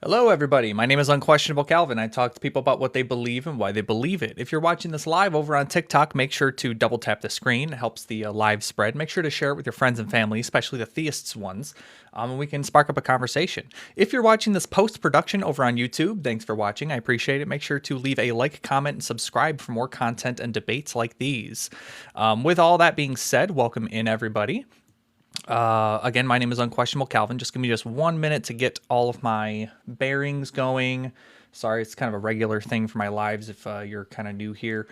Hello, everybody. My name is Unquestionable Calvin. I talk to people about what they believe and why they believe it. If you're watching this live over on TikTok, make sure to double tap the screen. It helps the live spread. Make sure to share it with your friends and family, especially the theists ones, and we can spark up a conversation. If you're watching this post-production over on YouTube, thanks for watching. I appreciate it. Make sure to leave a like, comment, and subscribe for more content and debates like these. With all that being said, welcome in, everybody. Again, my name is Unquestionable Calvin. Just give me just 1 minute to get all of my bearings going. Sorry, it's kind of a regular thing for my lives if you're kind of new here.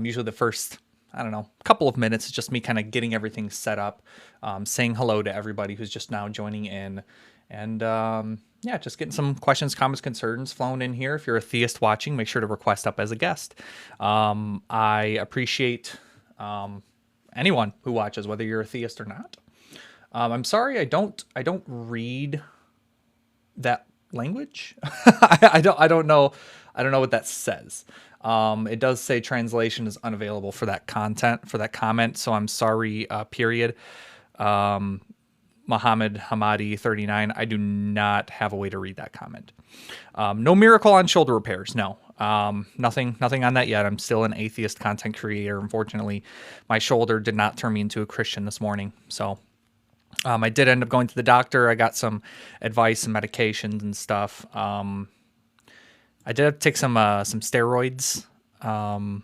Usually the first, I don't know, couple of minutes is just me kind of getting everything set up, saying hello to everybody who's just now joining in. And yeah, just getting some questions, comments, concerns flown in here. If you're a theist watching, make sure to request up as a guest. I appreciate anyone who watches, whether you're a theist or not. I'm sorry, I don't read that language. I don't know what that says. It does say translation is unavailable for that comment. So I'm sorry. Period. Muhammad Hamadi 39. I do not have a way to read that comment. No miracle on shoulder repairs. No. Nothing on that yet. I'm still an atheist content creator. Unfortunately, my shoulder did not turn me into a Christian this morning. So. I did end up going to the doctor. I got some advice and medications and stuff. I did have to take some steroids. I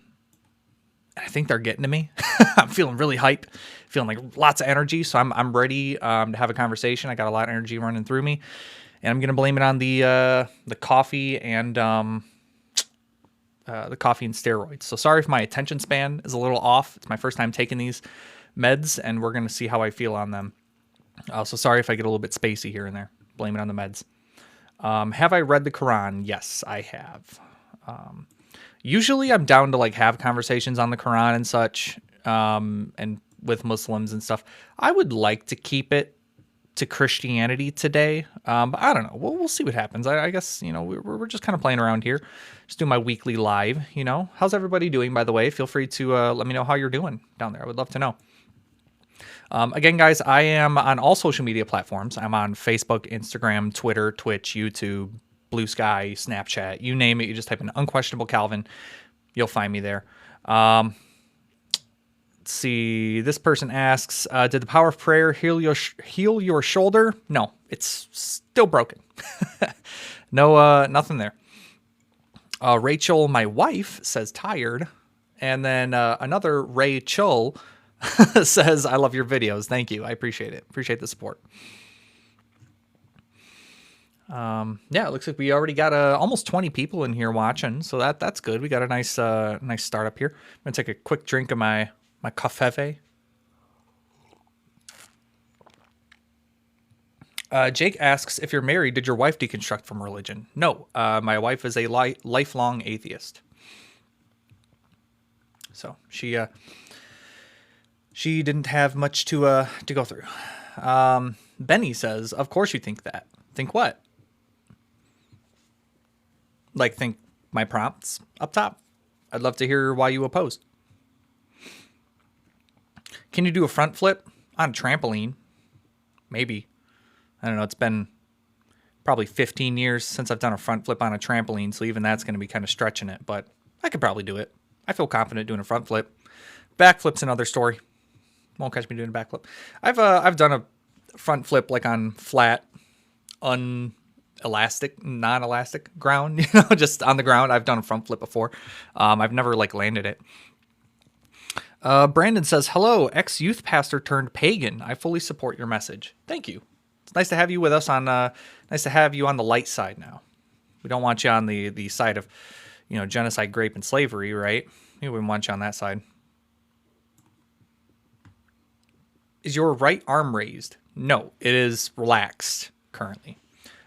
think they're getting to me. I'm feeling really hype, feeling like lots of energy. So I'm ready to have a conversation. I got a lot of energy running through me, and I'm gonna blame it on the coffee and steroids. So sorry if my attention span is a little off. It's my first time taking these meds, and we're gonna see how I feel on them. So sorry if I get a little bit spacey here and there. Blame it on the meds. Have I read the Quran? Yes, I have. Usually I'm down to like have conversations on the Quran and such, and with Muslims and stuff. I would like to keep it to Christianity today, but I don't know. We'll see what happens. I guess, we're just kind of playing around here. Just do my weekly live, How's everybody doing, by the way? Feel free to let me know how you're doing down there. I would love to know. Again, guys, I am on all social media platforms. I'm on Facebook, Instagram, Twitter, Twitch, YouTube, Blue Sky, Snapchat, you name it. You just type in Unquestionable Calvin. You'll find me there. Let's see. This person asks, did the power of prayer heal your shoulder? No, it's still broken. No, nothing there. Rachel, my wife, says tired. And then another Rachel says, I love your videos. Thank you. I appreciate it. Appreciate the support. Yeah, it looks like we already got almost 20 people in here watching, so that's good. We got a nice start up here. I'm gonna take a quick drink of my café. Jake asks, if you're married, did your wife deconstruct from religion? No, my wife is a lifelong atheist. So she didn't have much to go through. Benny says, of course you think that. Think what? Like, think my prompts up top. I'd love to hear why you opposed. Can you do a front flip on a trampoline? Maybe. I don't know. It's been probably 15 years since I've done a front flip on a trampoline, so even that's going to be kind of stretching it, but I could probably do it. I feel confident doing a front flip. Backflip's another story. Won't catch me doing a backflip. I've done a front flip like on flat, non-elastic ground, just on the ground. I've done a front flip before. I've never like landed it. Brandon says, hello, ex-youth pastor turned pagan. I fully support your message. Thank you. It's nice to have you with us nice to have you on the light side now. We don't want you on the side of, genocide, grape, and slavery, right? We wouldn't want you on that side. Is your right arm raised? No, it is relaxed currently.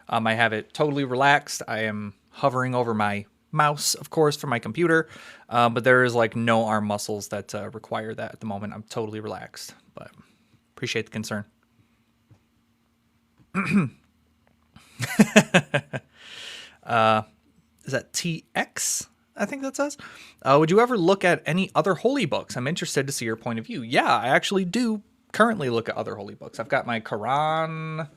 I have it totally relaxed. I am hovering over my mouse, of course, for my computer, but there is like no arm muscles that require that at the moment. I'm totally relaxed, but appreciate the concern. Is that TX? I think that says. Would you ever look at any other holy books? I'm interested to see your point of view. Yeah, I actually do currently look at other holy books. I've got my Quran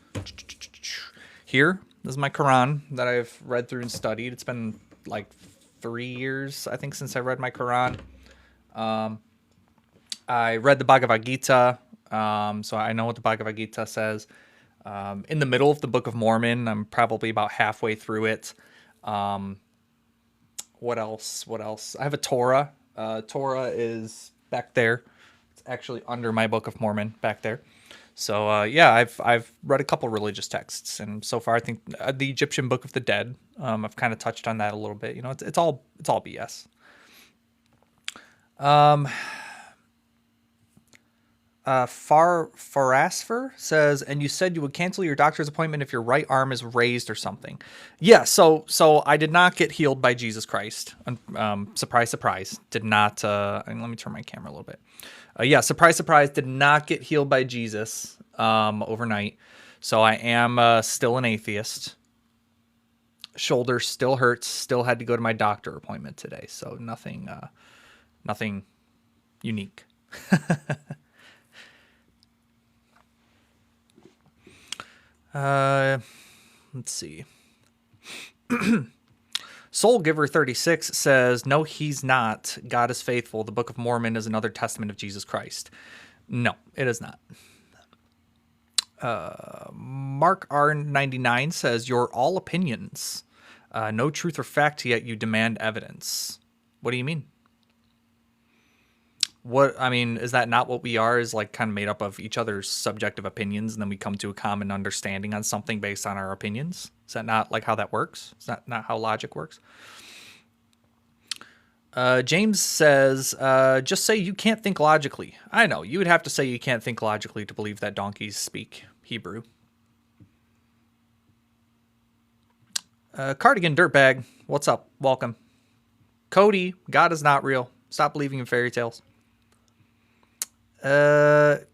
here. This is my Quran that I've read through and studied. It's been like 3 years, I think, since I read my Quran. I read the Bhagavad Gita, so I know what the Bhagavad Gita says. In the middle of the Book of Mormon, I'm probably about halfway through it. What else? I have a Torah. Torah is back there. It's actually under my Book of Mormon back there. So yeah, I've read a couple religious texts, and so far I think the Egyptian Book of the Dead. I've kind of touched on that a little bit. You know, it's all BS. Farasfer says, and you said you would cancel your doctor's appointment if your right arm is raised or something. Yeah, so I did not get healed by Jesus Christ. Surprise, surprise. Did not, and let me turn my camera a little bit. Yeah, surprise, surprise, did not get healed by Jesus overnight. So I am still an atheist. Shoulder still hurts. Still had to go to my doctor appointment today. So nothing unique. Let's see. Soul Giver 36 says, no, he's not. God is faithful. The Book of Mormon is another testament of Jesus Christ. No, it is not. Mark R99 says, you're all opinions. No truth or fact, yet you demand evidence. What do you mean? Is that not what we are? Is like kind of made up of each other's subjective opinions, and then we come to a common understanding on something based on our opinions? Is that not like how that works? Is that not how logic works? James says, just say you can't think logically. I know, you would have to say you can't think logically to believe that donkeys speak Hebrew. Cardigan Dirtbag, what's up? Welcome. Cody, God is not real. Stop believing in fairy tales.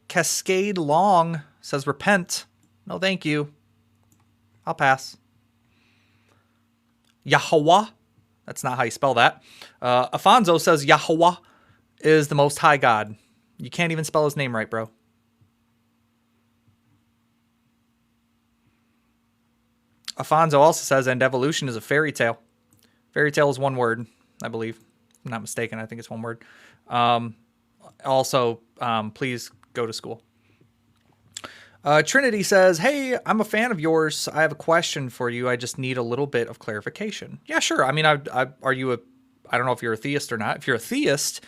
Cascade Long says, repent. No, thank you. I'll pass. Yahweh. That's not how you spell that. Afonso says Yahweh is the most high God. You can't even spell his name right, bro. Afonso also says, and evolution is a fairy tale. Fairy tale is one word, I believe. If I'm not mistaken, I think it's one word. Also, please go to school. Trinity says, hey, I'm a fan of yours. I have a question for you. I just need a little bit of clarification. Yeah, sure. I mean, I don't know if you're a theist or not. If you're a theist,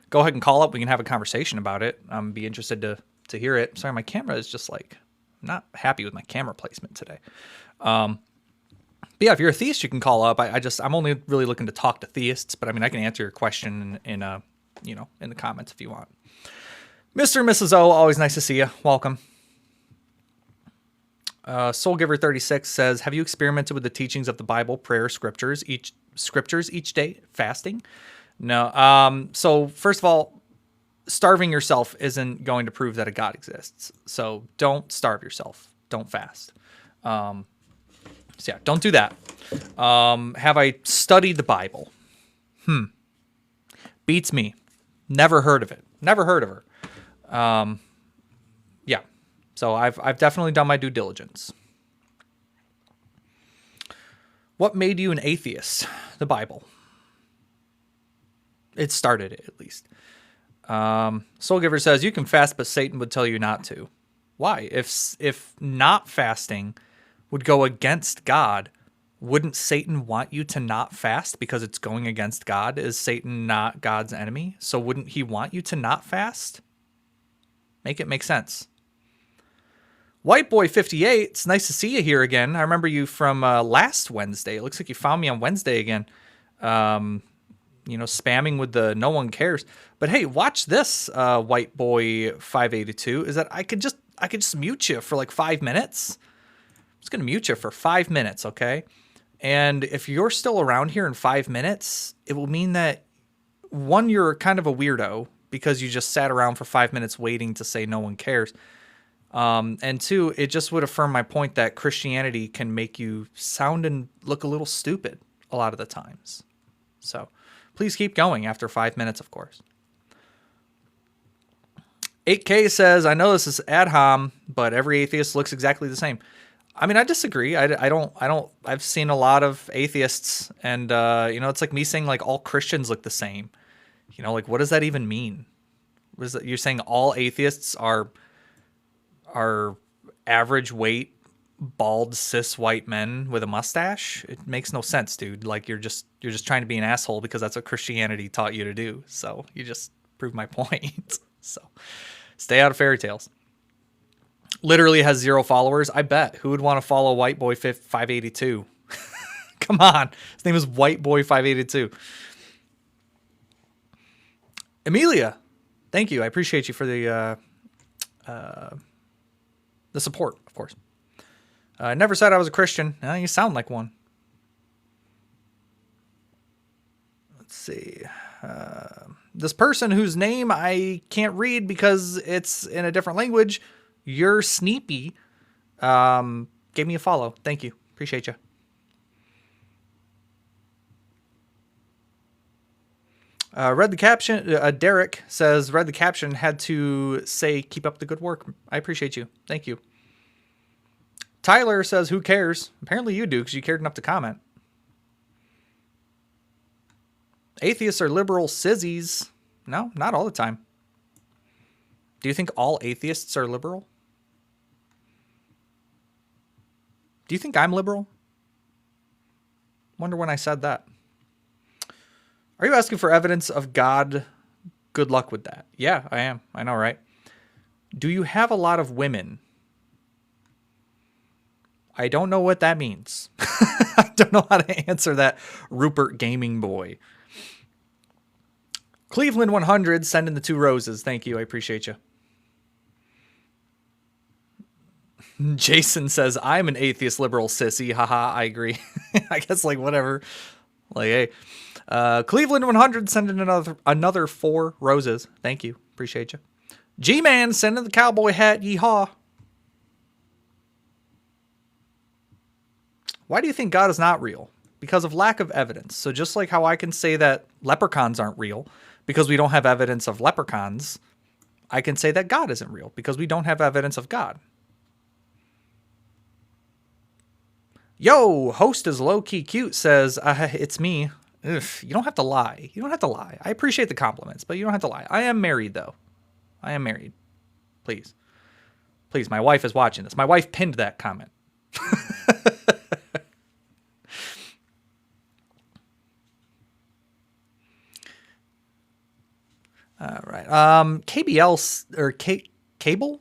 go ahead and call up. We can have a conversation about it. Be interested to hear it. Sorry, my camera is just like, I'm not happy with my camera placement today. But yeah, if you're a theist, you can call up. I'm only really looking to talk to theists, but I mean, I can answer your question in the comments if you want. Mr. and Mrs. O, always nice to see you. Welcome. Soul Giver 36 says, have you experimented with the teachings of the Bible, prayer, scriptures each day, fasting? No. So first of all, starving yourself isn't going to prove that a God exists. So don't starve yourself. Don't fast. So yeah, don't do that. Have I studied the Bible? Beats me. Never heard of it. Never heard of her. Yeah. So I've definitely done my due diligence. What made you an atheist? The Bible. It started it, at least. Soul Giver says, you can fast, but Satan would tell you not to. Why? If not fasting would go against God, wouldn't Satan want you to not fast because it's going against God? Is Satan not God's enemy? So wouldn't he want you to not fast? Make it make sense. White Boy 58, it's nice to see you here again. I remember you from last Wednesday. It looks like you found me on Wednesday again. Spamming with the no one cares. But hey, watch this, White Boy 582. Is that I could just mute you for like 5 minutes. I'm just gonna mute you for 5 minutes, okay? And if you're still around here in 5 minutes, it will mean that, one, you're kind of a weirdo because you just sat around for 5 minutes waiting to say no one cares. And two, it just would affirm my point that Christianity can make you sound and look a little stupid a lot of the times. So please keep going after 5 minutes, of course. 8K says, I know this is ad hom, but every atheist looks exactly the same. I mean, I disagree. I've seen a lot of atheists, and it's like me saying like all Christians look the same. Like what does that even mean? What is that? You're saying all atheists are average weight, bald, cis white men with a mustache? It makes no sense, dude. Like you're just trying to be an asshole because that's what Christianity taught you to do. So you just proved my point. So stay out of fairy tales. Literally has 0 followers. I bet. Who would want to follow White Boy 582? Come on. His name is White Boy 582. Amelia, thank you. I appreciate you for the support, of course. I never said I was a Christian. You sound like one. Let's see. This person whose name I can't read because it's in a different language, You're Sneepy, gave me a follow. Thank you. Appreciate you. Read the caption. Derek says, read the caption, had to say, keep up the good work. I appreciate you. Thank you. Tyler says, who cares? Apparently you do because you cared enough to comment. Atheists are liberal sissies. No, not all the time. Do you think all atheists are liberal? Do you think I'm liberal? Wonder when I said that. Are you asking for evidence of God? Good luck with that. Yeah, I am. I know, right? Do you have a lot of women? I don't know what that means. I don't know how to answer that, Rupert Gaming Boy. Cleveland 100 sending the 2 roses. Thank you. I appreciate you. Jason says, I'm an atheist liberal sissy. Haha, I agree. I guess like whatever. Like, hey. Cleveland 100 sending another 4 roses. Thank you. Appreciate you. G-Man sending the cowboy hat. Yeehaw. Why do you think God is not real? Because of lack of evidence. So just like how I can say that leprechauns aren't real because we don't have evidence of leprechauns, I can say that God isn't real because we don't have evidence of God. Yo, host is low-key cute, says, it's me. Ugh, you don't have to lie. You don't have to lie. I appreciate the compliments, but you don't have to lie. I am married, though. I am married. Please. Please, my wife is watching this. My wife pinned that comment. All right. KBL or Cable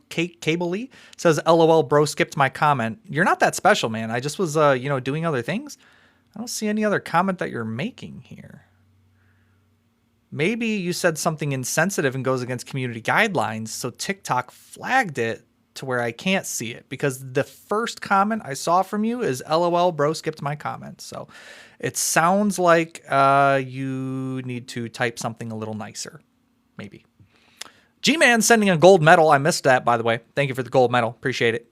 says, LOL, bro, skipped my comment. You're not that special, man. I just was, doing other things. I don't see any other comment that you're making here. Maybe you said something insensitive and goes against community guidelines, so TikTok flagged it to where I can't see it because the first comment I saw from you is LOL, bro, skipped my comment. So it sounds like you need to type something a little nicer. Maybe. G-Man sending a gold medal. I missed that, by the way. Thank you for the gold medal. Appreciate it.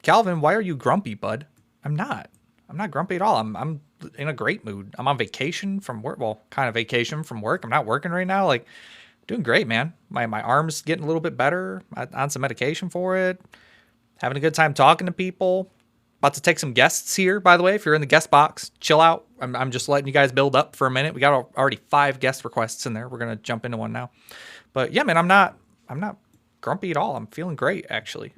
Calvin, why are you grumpy, bud? I'm not. I'm not grumpy at all. I'm in a great mood. I'm on vacation from work. Well, kind of vacation from work. I'm not working right now. Like, doing great, man. My arm's getting a little bit better. On some medication for it. Having a good time talking to people. About to take some guests here, by the way. If you're in the guest box, chill out. I'm just letting you guys build up for a minute. We got already 5 guest requests in there. We're gonna jump into one now. But yeah, man, I'm not grumpy at all. I'm feeling great, actually.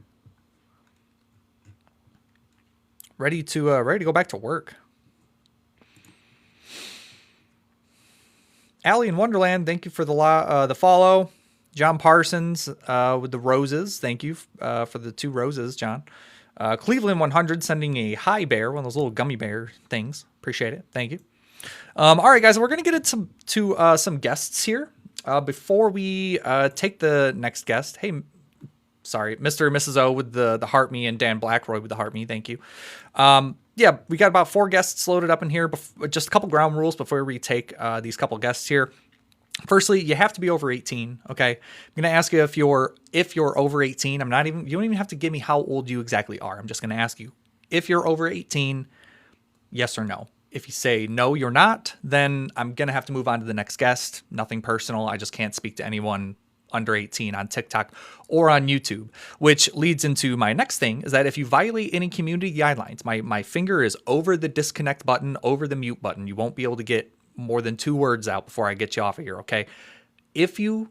Ready to go back to work. Allie in Wonderland, thank you for the follow. John Parsons with the roses. Thank you for the 2 roses, John. Cleveland 100 sending a hi bear, one of those little gummy bear things. Appreciate it. Thank you. All right, guys, we're going to get into some guests here. Before we take the next guest, hey, sorry, Mr. and Mrs. O with the heart me and Dan Blackroy with the heart me. Thank you. Yeah, we got about 4 guests loaded up in here. Just a couple ground rules before we take these couple guests here. Firstly, you have to be over 18, okay? I'm going to ask you if you're over 18. You don't even have to give me how old you exactly are. I'm just going to ask you if you're over 18, yes or no. If you say no, you're not, then I'm going to have to move on to the next guest. Nothing personal. I just can't speak to anyone under 18 on TikTok or on YouTube, which leads into my next thing is that if you violate any community guidelines, my finger is over the disconnect button, over the mute button. You won't be able to get more than 2 words out before I get you off of here, okay? If you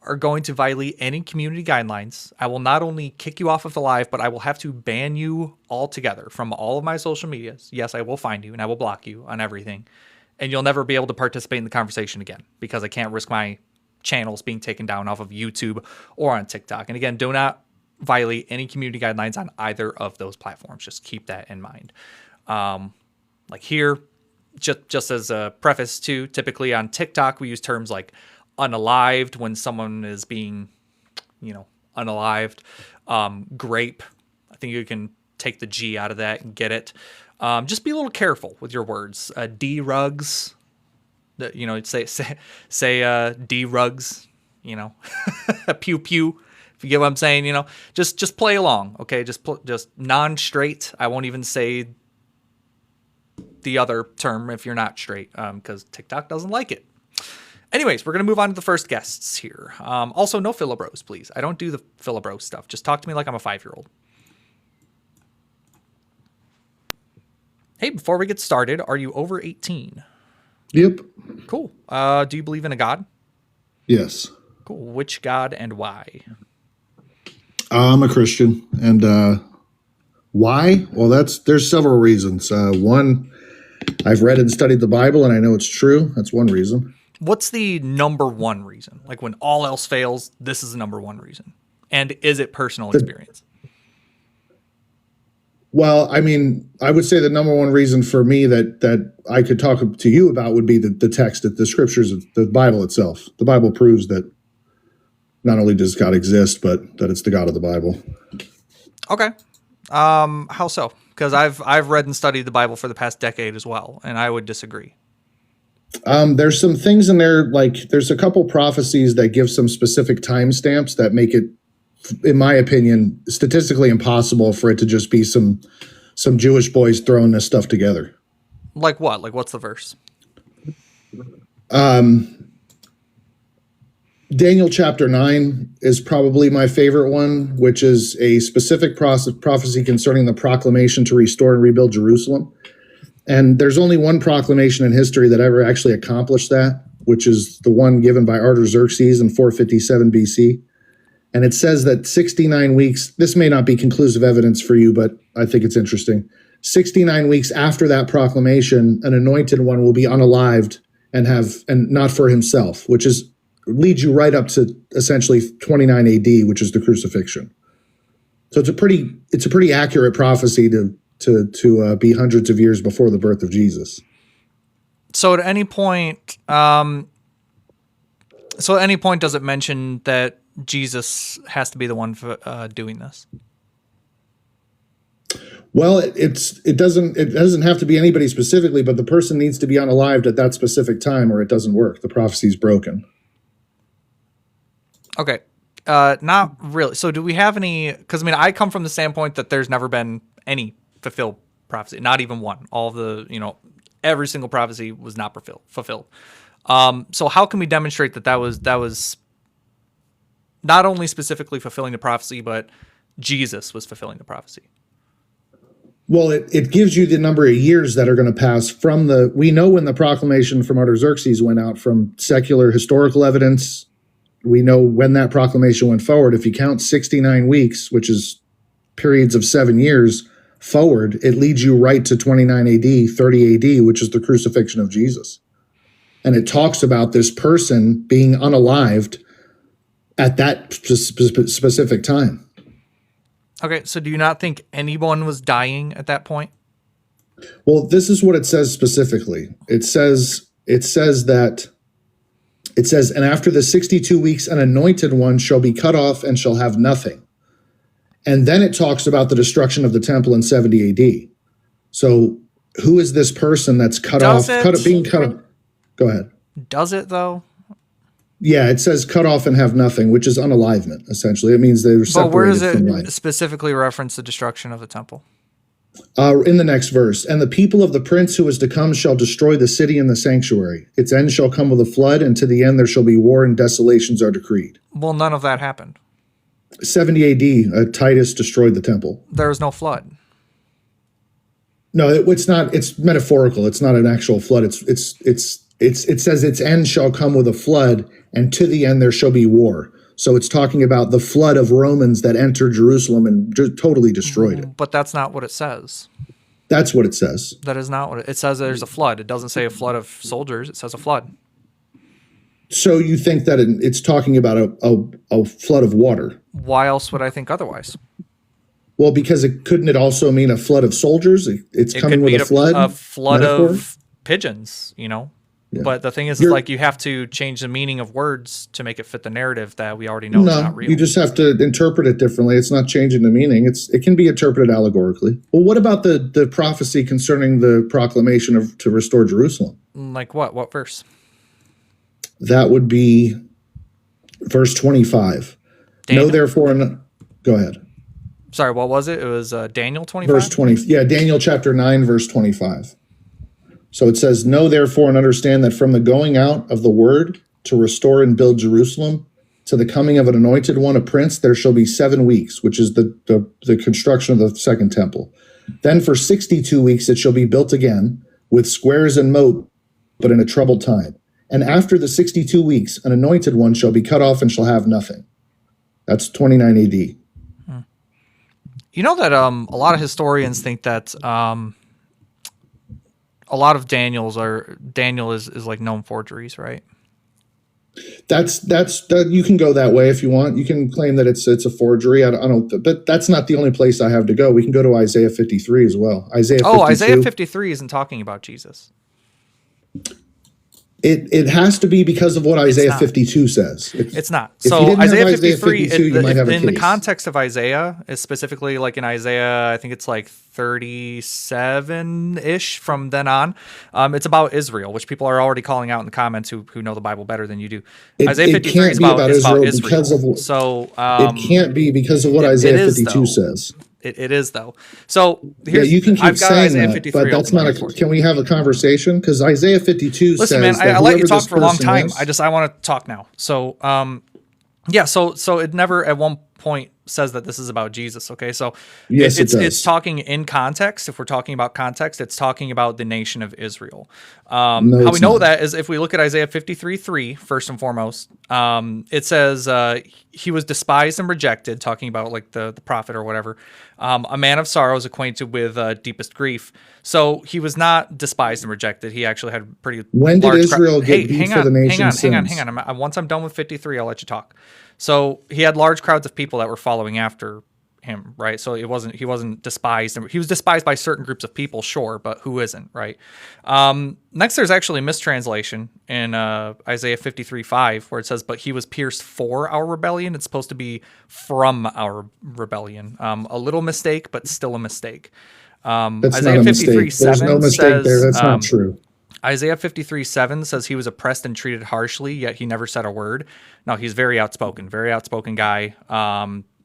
are going to violate any community guidelines, I will not only kick you off of the live, but I will have to ban you altogether from all of my social medias. Yes, I will find you and I will block you on everything. And you'll never be able to participate in the conversation again because I can't risk my channels being taken down off of YouTube or on TikTok. And again, do not violate any community guidelines on either of those platforms. Just keep that in mind. Like here, just as a preface too, typically on TikTok, we use terms like unalived when someone is being, unalived. Grape, I think you can take the G out of that and get it. Just be a little careful with your words. D-rugs, say D-rugs, pew pew, if you get what I'm saying, just play along, okay? Just non-straight. I won't even say the other term if you're not straight, because TikTok doesn't like it. Anyways, we're going to move on to the first guests here. Also, no filibros, please. I don't do the filibro stuff. Just talk to me like I'm a 5-year-old. Hey, before we get started, are you over 18? Yep. Cool. Do you believe in a God? Yes. Cool. Which God and why? I'm a Christian. And why? Well, there's several reasons. One, I've read and studied the Bible, and I know it's true. That's one reason. What's the number one reason? Like when all else fails, this is the number one reason. And is it personal experience? Well, I mean, I would say the number one reason for me that I could talk to you about would be the text, the scriptures, the Bible itself. The Bible proves that not only does God exist, but that it's the God of the Bible. Okay. How so? Because I've read and studied the Bible for the past decade as well, and I would disagree. There's some things in there, like there's a couple prophecies that give some specific timestamps that make it, in my opinion, statistically impossible for it to just be some Jewish boys throwing this stuff together. Like what? Like what's the verse? Daniel chapter 9 is probably my favorite one, which is a specific prophecy concerning the proclamation to restore and rebuild Jerusalem. And there's only one proclamation in history that ever actually accomplished that, which is the one given by Artaxerxes in 457 BC. And it says that 69 weeks, this may not be conclusive evidence for you, but I think it's interesting. 69 weeks after that proclamation, an anointed one will be unalived and not for himself, which leads you right up to essentially 29 AD, which is the crucifixion. So it's a pretty accurate prophecy to be hundreds of years before the birth of Jesus. So at any point, does it mention that Jesus has to be the one for doing this? Well, it doesn't have to be anybody specifically, but the person needs to be unalived at that specific time, or it doesn't work. The prophecy's broken. Okay, not really. So do we have any? Because I come from the standpoint that there's never been any fulfilled prophecy, not even one. All of the, every single prophecy was not fulfilled. So how can we demonstrate that was not only specifically fulfilling the prophecy, but Jesus was fulfilling the prophecy? Well, it gives you the number of years that are going to pass we know when the proclamation from Artaxerxes went out from secular historical evidence. We know when that proclamation went forward. If you count 69 weeks, which is periods of 7 years forward, it leads you right to 29 AD, 30 AD, which is the crucifixion of Jesus. And it talks about this person being unalived at that specific time. Okay, so do you not think anyone was dying at that point? Well, this is what it says specifically. It says, and after the 62 weeks, an anointed one shall be cut off and shall have nothing. And then it talks about the destruction of the temple in 70 AD. So who is this person that's being cut off? Go ahead. Does it though? Yeah, it says cut off and have nothing, which is unalivement, essentially. It means they were separated from life. But where does it specifically reference the destruction of the temple? In the next verse, and the people of the prince who is to come shall destroy the city and the sanctuary. Its end shall come with a flood, and to the end there shall be war, and desolations are decreed. Well, none of that happened. 70 AD, Titus destroyed the temple. There was no flood. No, it's not. It's metaphorical. It's not an actual flood. It says its end shall come with a flood, and to the end there shall be war. So it's talking about the flood of Romans that entered Jerusalem and totally destroyed it. But that's not what it says. That's what it says. That is not what it says. There's a flood. It doesn't say a flood of soldiers. It says a flood. So you think that it's talking about a flood of water? Why else would I think otherwise? Well, because couldn't it also mean a flood of soldiers? It's coming with a flood. A flood metaphor? of pigeons, Yeah. But the thing is, You're, you have to change the meaning of words to make it fit the narrative that we already know is not real. You just have to interpret it differently. It's not changing the meaning. It can be interpreted allegorically. Well, what about the prophecy concerning the proclamation to restore Jerusalem? Like what? What verse? That would be verse 25. Daniel? Know therefore, go ahead. Sorry, what was it? It was Daniel 25? Verse 20. Yeah, Daniel chapter 9, verse 25. So it says, know therefore and understand that from the going out of the word to restore and build Jerusalem to the coming of an anointed one, a prince, there shall be 7 weeks, which is the construction of the second temple. Then for 62 weeks it shall be built again with squares and moat, but in a troubled time. And after the 62 weeks, an anointed one shall be cut off and shall have nothing. That's 29 AD. You know that a lot of historians think that a lot of Daniel is like known forgeries, right? That's you can go that way if you want. You can claim that it's a forgery. I don't, but that's not the only place I have to go. We can go to Isaiah 53 as well. Isaiah 52. Isaiah 53 isn't talking about Jesus. It has to be because of what Isaiah 52 says. It's not. If So you didn't Isaiah have 53, 52, you might have a in the case. context of Isaiah, is specifically like in Isaiah, I think it's like 37-ish from then on. It's about Israel, which people are already calling out in the comments who know the Bible better than you do. Isaiah 53 is about Israel. Because of, so it can't be because of what Isaiah 52 says. It is though. So you can keep I've got saying Isaiah that, 53 but that's not. Can we have a conversation? Because Isaiah 52 Listen, says man, that I let you talk this for a long person time. is- I want to talk now. So so it never at one point says that this is about Jesus. Okay, so Yes, it's talking in context. If we're talking about context, it's talking about the nation of Israel. How we know that is if we look at Isaiah 53:3 first and foremost. It says he was despised and rejected, talking about like the prophet or whatever. A man of sorrows, acquainted with deepest grief. So he was not despised and rejected. He actually had pretty. When did Israel get beat hang for the on, nation's hang on. sins? Once I'm done with 53, I'll let you talk. So he had large crowds of people that were following after him, right? So he wasn't despised. He was despised by certain groups of people, sure, but who isn't, right? Next, there's actually a mistranslation in Isaiah 53:5 where it says, "But he was pierced for our rebellion." It's supposed to be from our rebellion. A little mistake, but still a mistake. That's Isaiah not a mistake. 53:7 There's no mistake says, there. That's not true. Isaiah 53:7 says he was oppressed and treated harshly, yet he never said a word. No, he's very outspoken guy.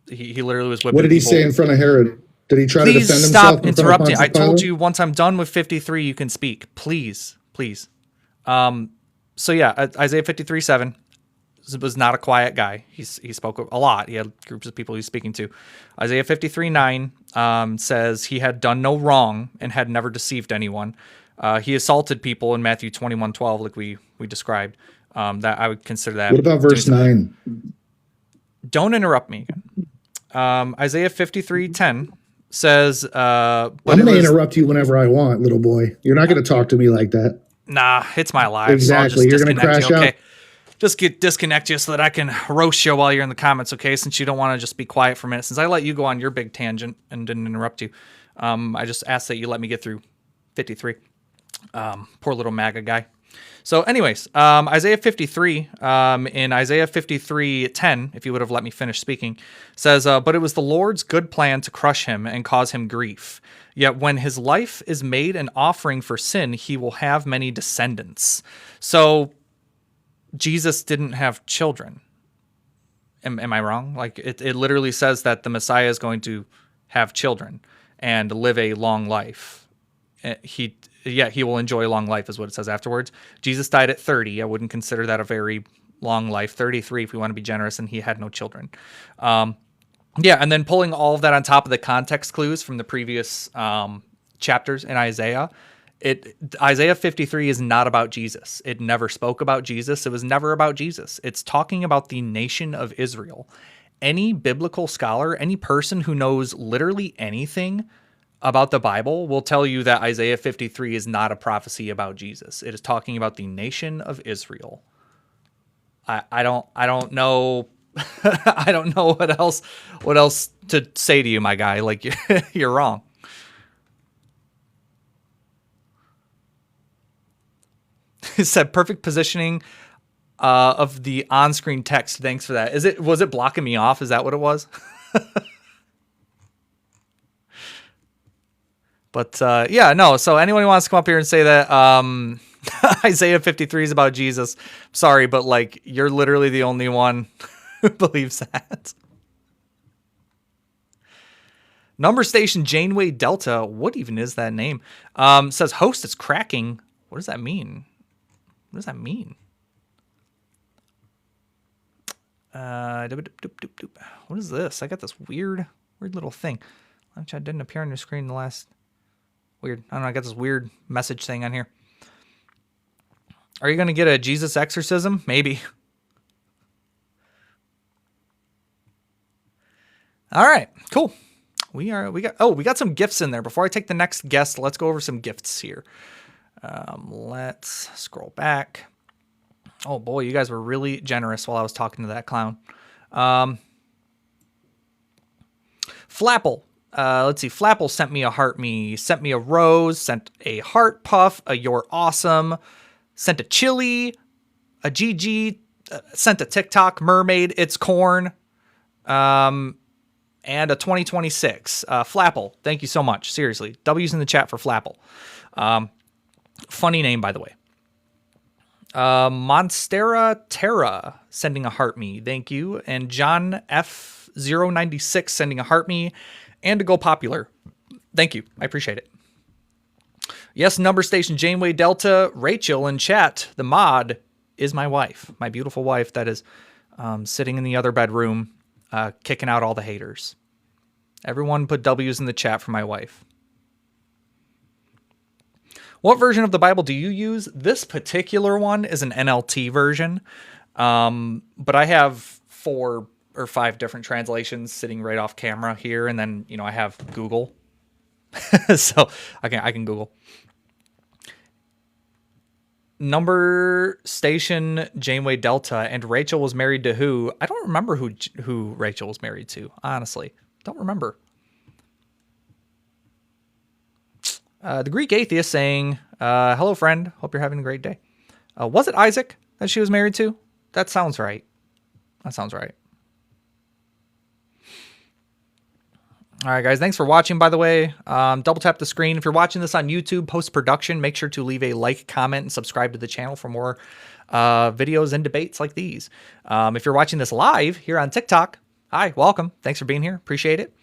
He literally was whipping What did he people. say in front of Herod? Did he try to defend Please himself? stop interrupting. I told you once I'm done with 53, you can speak. Please. So yeah, Isaiah 53:7 was not a quiet guy. He spoke a lot. He had groups of people he was speaking to. Isaiah 53:9 says he had done no wrong and had never deceived anyone. He assaulted people in Matthew 21:12, like we described. That I would consider that. What about verse 9? Don't interrupt me again. Isaiah 53:10 says, I'm going to interrupt you whenever I want, little boy. You're not going to talk to me like that. Nah, it's my live. Exactly. So You're going to crash out. Okay. Just disconnect you so that I can roast you while you're in the comments, okay? Since you don't want to just be quiet for a minute. Since I let you go on your big tangent and didn't interrupt you, I just asked that you let me get through 53. Poor little MAGA guy. So anyways, Isaiah 53, in Isaiah 53:10, if you would have let me finish speaking, says, but it was the Lord's good plan to crush him and cause him grief. Yet when his life is made an offering for sin, he will have many descendants. So Jesus didn't have children. Am I wrong? Like it literally says that the Messiah is going to have children. and live a long life. He will enjoy long life is what it says afterwards. Jesus died at 30. I wouldn't consider that a very long life. 33 if we want to be generous, and he had no children. Yeah, and then pulling all of that on top of the context clues from the previous chapters in Isaiah, Isaiah 53 is not about Jesus. It never spoke about Jesus. It was never about Jesus. It's talking about the nation of Israel. Any biblical scholar, any person who knows literally anything about the Bible will tell you that Isaiah 53 is not a prophecy about Jesus. It is talking about the nation of Israel. I don't know. I don't know what else to say to you, my guy. Like, you're wrong. It said perfect positioning of the on-screen text. Thanks for that. Was it blocking me off? Is that what it was? But yeah, no. So anyone who wants to come up here and say that Isaiah 53 is about Jesus, sorry, but like, you're literally the only one who believes that. Number station Janeway Delta. What even is that name? Says host is cracking. What does that mean? What does that mean? What is this? I got this weird little thing, which didn't appear on your screen in the last. Weird. I don't know. I got this weird message thing on here. Are you going to get a Jesus exorcism? Maybe. All right. Cool. We got some gifts in there. Before I take the next guest, let's go over some gifts here. Let's scroll back. Oh boy, you guys were really generous while I was talking to that clown. Flapple. Let's see. Flapple sent me a heart me, sent me a rose, sent a heart puff, a you're awesome, sent a chili, a GG, sent a TikTok, mermaid, it's corn, and a 2026. Flapple, thank you so much. Seriously. W's in the chat for Flapple. Funny name, by the way. Monstera Terra sending a heart me. Thank you. And John F096 sending a heart me and to go popular. Thank you. I appreciate it. Yes, number station Janeway Delta. Rachel in chat. The mod is my wife, my beautiful wife that is sitting in the other bedroom, kicking out all the haters. Everyone put W's in the chat for my wife. What version of the Bible do you use? This particular one is an NLT version, but I have 4 or 5 different translations sitting right off camera here, and then I have Google, so I can Google. Number station Janeway Delta, and Rachel was married to who? I don't remember who Rachel was married to. Honestly, don't remember. The Greek atheist saying, hello, friend. Hope you're having a great day. Was it Isaac that she was married to? That sounds right. That sounds right. All right, guys. Thanks for watching, by the way. Double tap the screen. If you're watching this on YouTube, post-production, make sure to leave a like, comment, and subscribe to the channel for more videos and debates like these. If you're watching this live here on TikTok, hi, welcome. Thanks for being here. Appreciate it.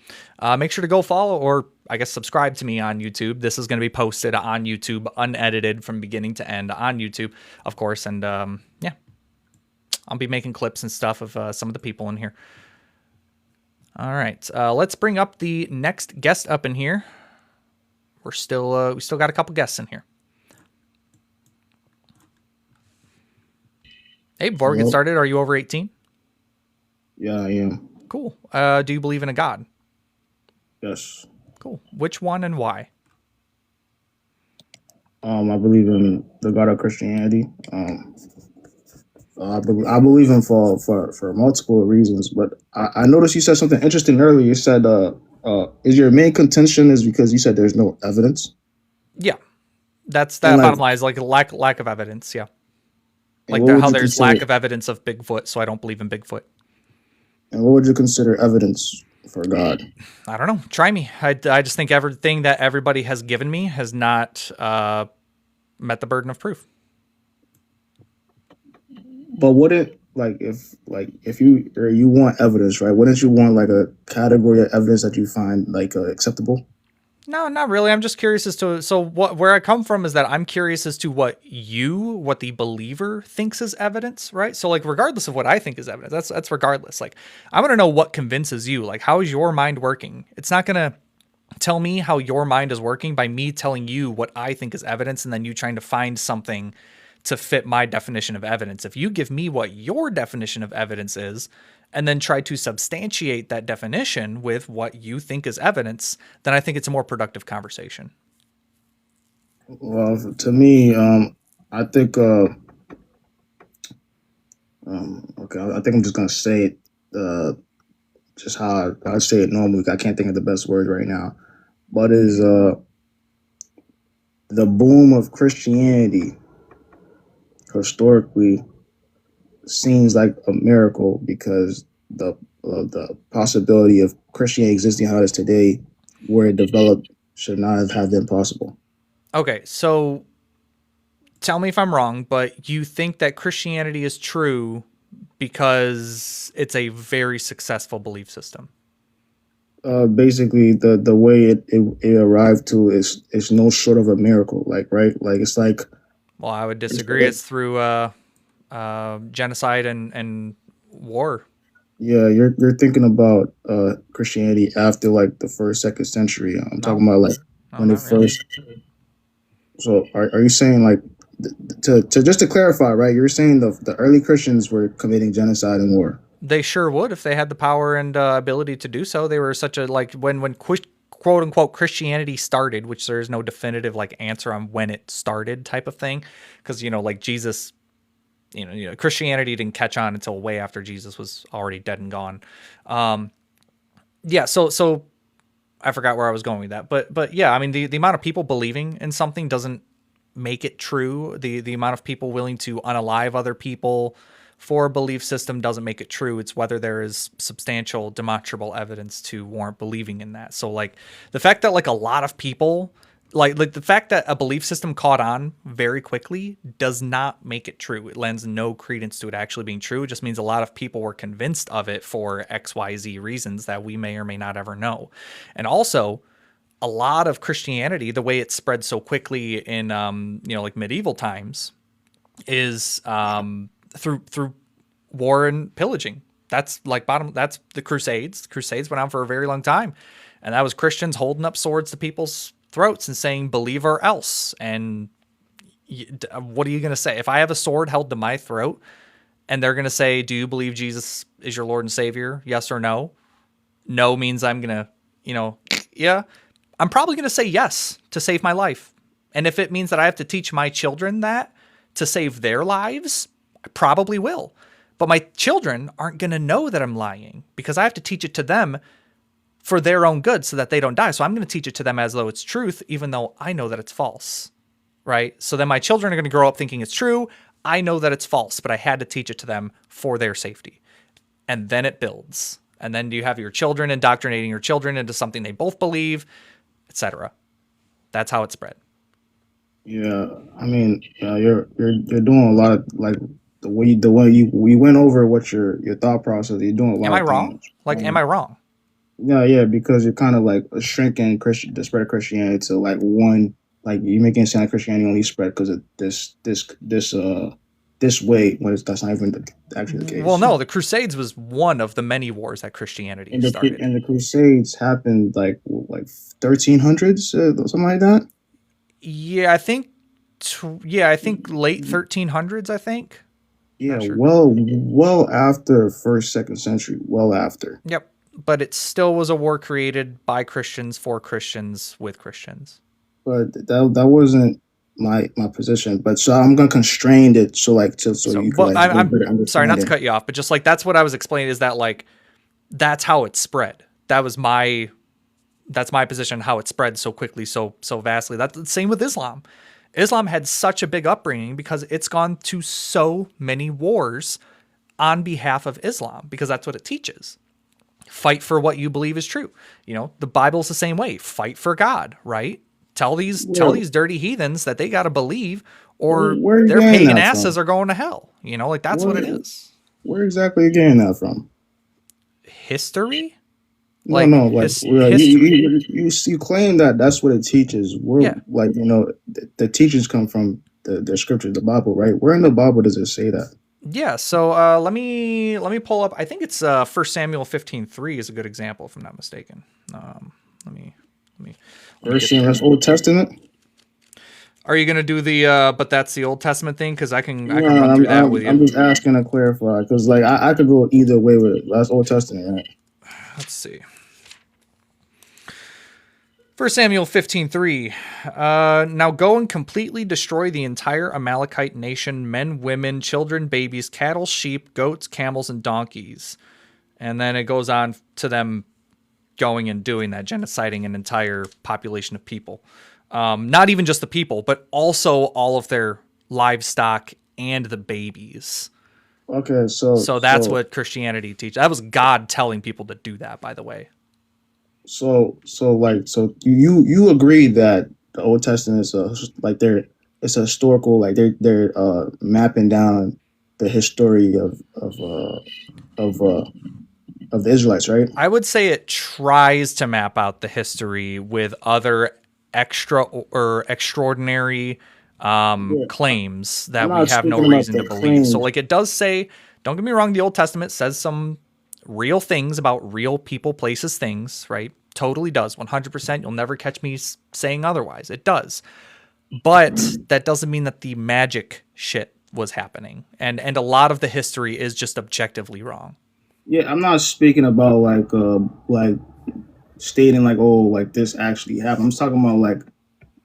Make sure to go follow or I guess subscribe to me on YouTube. This is going to be posted on YouTube, unedited from beginning to end on YouTube, of course. And yeah, I'll be making clips and stuff of some of the people in here. All right, let's bring up the next guest up in here. We still got a couple guests in here. Hey, before we get started, are you over 18? Yeah, I am. Cool. Do you believe in a God? Yes. Cool. Which one and why? I believe in the God of Christianity. I believe in for multiple reasons, but I noticed you said something interesting earlier. You said, is your main contention is because you said there's no evidence? Yeah, that's that. Bottom line is like lack of evidence. Yeah, like how there's lack of evidence of Bigfoot, so I don't believe in Bigfoot. And what would you consider evidence for God? I don't know. Try me. I just think everything that everybody has given me has not met the burden of proof. But wouldn't if you want evidence, right? Wouldn't you want like a category of evidence that you find like acceptable? No, not really. I'm just curious as to where I come from is that I'm curious as to what the believer thinks is evidence, right? So like regardless of what I think is evidence, that's regardless. Like I want to know what convinces you. Like how is your mind working? It's not gonna tell me how your mind is working by me telling you what I think is evidence and then you trying to find something to fit my definition of evidence. If you give me what your definition of evidence is and then try to substantiate that definition with what you think is evidence, then I think it's a more productive conversation. Well, to me, I think okay, I think I'm just gonna say it just how I say it normally. I can't think of the best word right now, but is the boom of Christianity historically seems like a miracle because the possibility of Christianity existing how it is today, where it developed, should not have been possible. Okay, so tell me if I'm wrong, but you think that Christianity is true because it's a very successful belief system. Basically, the way it arrived to is no short of a miracle. Like right, like it's like. Well, I would disagree. It's through genocide and war. Yeah, you're thinking about Christianity after like the first, second century. I'm talking about like when it first. Really. So are you saying like to just to clarify, right? You're saying the early Christians were committing genocide and war. They sure would if they had the power and ability to do so. They were such a like when quote unquote Christianity started, which there is no definitive like answer on when it started type of thing, because like Jesus. Christianity didn't catch on until way after Jesus was already dead and gone. Yeah, so I forgot where I was going with that, but yeah, I mean the amount of people believing in something doesn't make it true. The amount of people willing to unalive other people for a belief system doesn't make it true. It's whether there is substantial demonstrable evidence to warrant believing in that. So like the fact that like a lot of people like the fact that a belief system caught on very quickly does not make it true. It lends no credence to it actually being true. It just means a lot of people were convinced of it for XYZ reasons that we may or may not ever know. And also a lot of Christianity, the way it spread so quickly in, like medieval times is through war and pillaging. That's the Crusades. The Crusades went on for a very long time. And that was Christians holding up swords to people's throats and saying, believe or else. And what are you going to say? If I have a sword held to my throat and they're going to say, do you believe Jesus is your Lord and Savior? Yes or no? No means I'm going to, yeah, I'm probably going to say yes to save my life. And if it means that I have to teach my children that to save their lives, I probably will. But my children aren't going to know that I'm lying because I have to teach it to them for their own good so that they don't die. So I'm going to teach it to them as though it's truth, even though I know that it's false, right? So then my children are going to grow up thinking it's true. I know that it's false, but I had to teach it to them for their safety. And then it builds. And then you have your children indoctrinating your children into something they both believe, etc. That's how it spread. Yeah, I mean, you're doing a lot of like the way you went over what your thought process. You're doing a lot. Am I wrong? Am I wrong? Yeah, because you're kind of like shrinking the spread of Christianity to like one. Like you're making it sound like Christianity only spread because of this way when that's not even actually the case. Well, no, the Crusades was one of the many wars that Christianity started. And the Crusades happened like 1300s, something like that. Yeah, I think late 1300s. I think. Yeah, sure. well after first, second century, well after. Yep, but it still was a war created by Christians for Christians with Christians. But that wasn't my position. But so I'm gonna constrain it so you can. I'm sorry not to cut you off, but just like that's what I was explaining is that like that's how it spread. That's my position how it spread so quickly, so vastly. That's the same with Islam. Islam had such a big upbringing because it's gone to so many wars on behalf of Islam because that's what it teaches. Fight for what you believe is true. The Bible's the same way. Fight for God, right? Tell these dirty heathens that they got to believe or their pagan asses are going to hell. That's what it is. Where exactly are you getting that from? History? Like no, like history. you claim that that's what it teaches. We're Yeah. like, the teachings come from the scripture, the Bible, right? Where in the Bible does it say that? Yeah, so let me pull up. I think it's 1 Samuel 15:3 is a good example, if I'm not mistaken. Let me let me First get Samuel, that's the. Old Testament. Are you gonna do the but that's the Old Testament thing? Because I No, can run through that with I'm you. just asking to clarify because like I could go either way with it. That's Old Testament, right? Let's see. 1 Samuel 15:3. Now go and completely destroy the entire Amalekite nation, men, women, children, babies, cattle, sheep, goats, camels, and donkeys. And then it goes on to them going and doing that, genociding an entire population of people. Not even just the people, but also all of their livestock and the babies. Okay, So that's what Christianity teaches. That was God telling people to do that, by the way. so you agree that the Old Testament is it's a historical, like they're mapping down the history of the Israelites, right? I would say it tries to map out the history with other extra or extraordinary Yeah, claims I'm that we not have no speaking about reason the to believe. So, claims. like, it does say, don't get me wrong, the Old Testament says some real things about real people, places, things, right? Totally does. 100%. You'll never catch me saying otherwise. It does. But that doesn't mean that the magic shit was happening. And a lot of the history is just objectively wrong. Yeah, I'm not speaking about like stating like, oh, like this actually happened. I'm just talking about like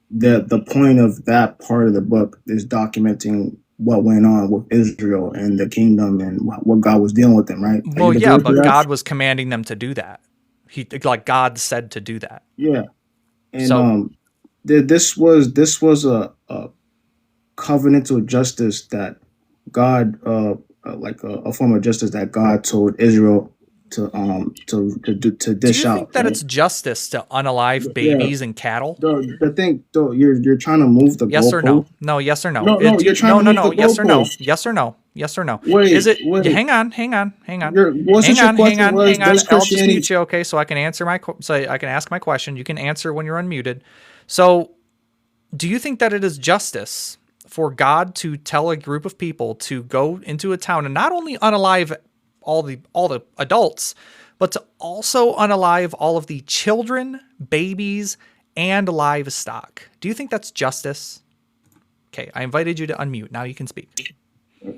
the point of that part of the book is documenting what went on with Israel and the kingdom and what God was dealing with them, right? Like, Well, you yeah, agree with but that? God was commanding them to do that. Like God said to do that. Yeah, and So this was a covenantal justice that God, like a form of justice that God told Israel to do you dish think out, that right? it's justice to unalive Yeah. babies and cattle? The thing, though, you're trying to move the Yes or no? goalpost. No, yes or no? No, you're trying No, to no, move no. the Yes or no? goalpost. Yes or no? Yes or no? Is Wait, it? wait. Hang on, hang on, hang on, Wasn't your question was hang on. does I'll just Christianity? mute you, okay? So I can answer so I can ask my question. You can answer when you're unmuted. So, do you think that it is justice for God to tell a group of people to go into a town and not only unalive all the adults, but to also unalive all of the children, babies, and livestock? Do you think that's justice? Okay, I invited you to unmute. Now you can speak.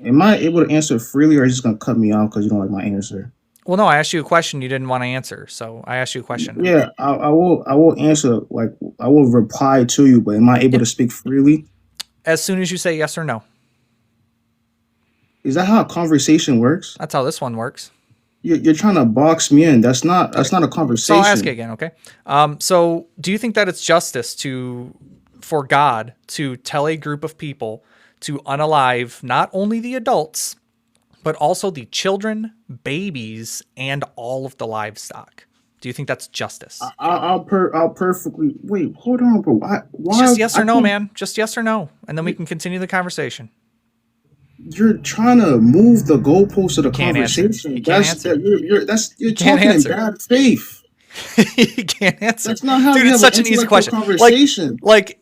Am I able to answer freely, or are you just gonna cut me off because you don't like my answer? Well, no, I asked you a question you didn't want to answer, so I asked you a question now. Yeah, I will. I will answer. Like, I will reply to you, but am I able Yeah. to speak freely? As soon as you say yes or no. Is that how a conversation works? That's how this one works. You're trying to box me in. That's not. Okay. That's not a So I'll ask you conversation. again, okay? So do you think that it's justice for God to tell a group of people to unalive not only the adults, but also the children, babies, and all of the livestock? Do you think that's justice? I'll perfectly wait. Hold on, bro. It's Why just yes I or no, can't? man. Just yes or no, and then we can continue the conversation. You're trying to move the goalpost of the Can't answer. conversation. You can't answer. You're Can't talking in answer. bad faith. You can't answer. That's not how Dude, you it's have an such an easy intellectual question. Like, conversation.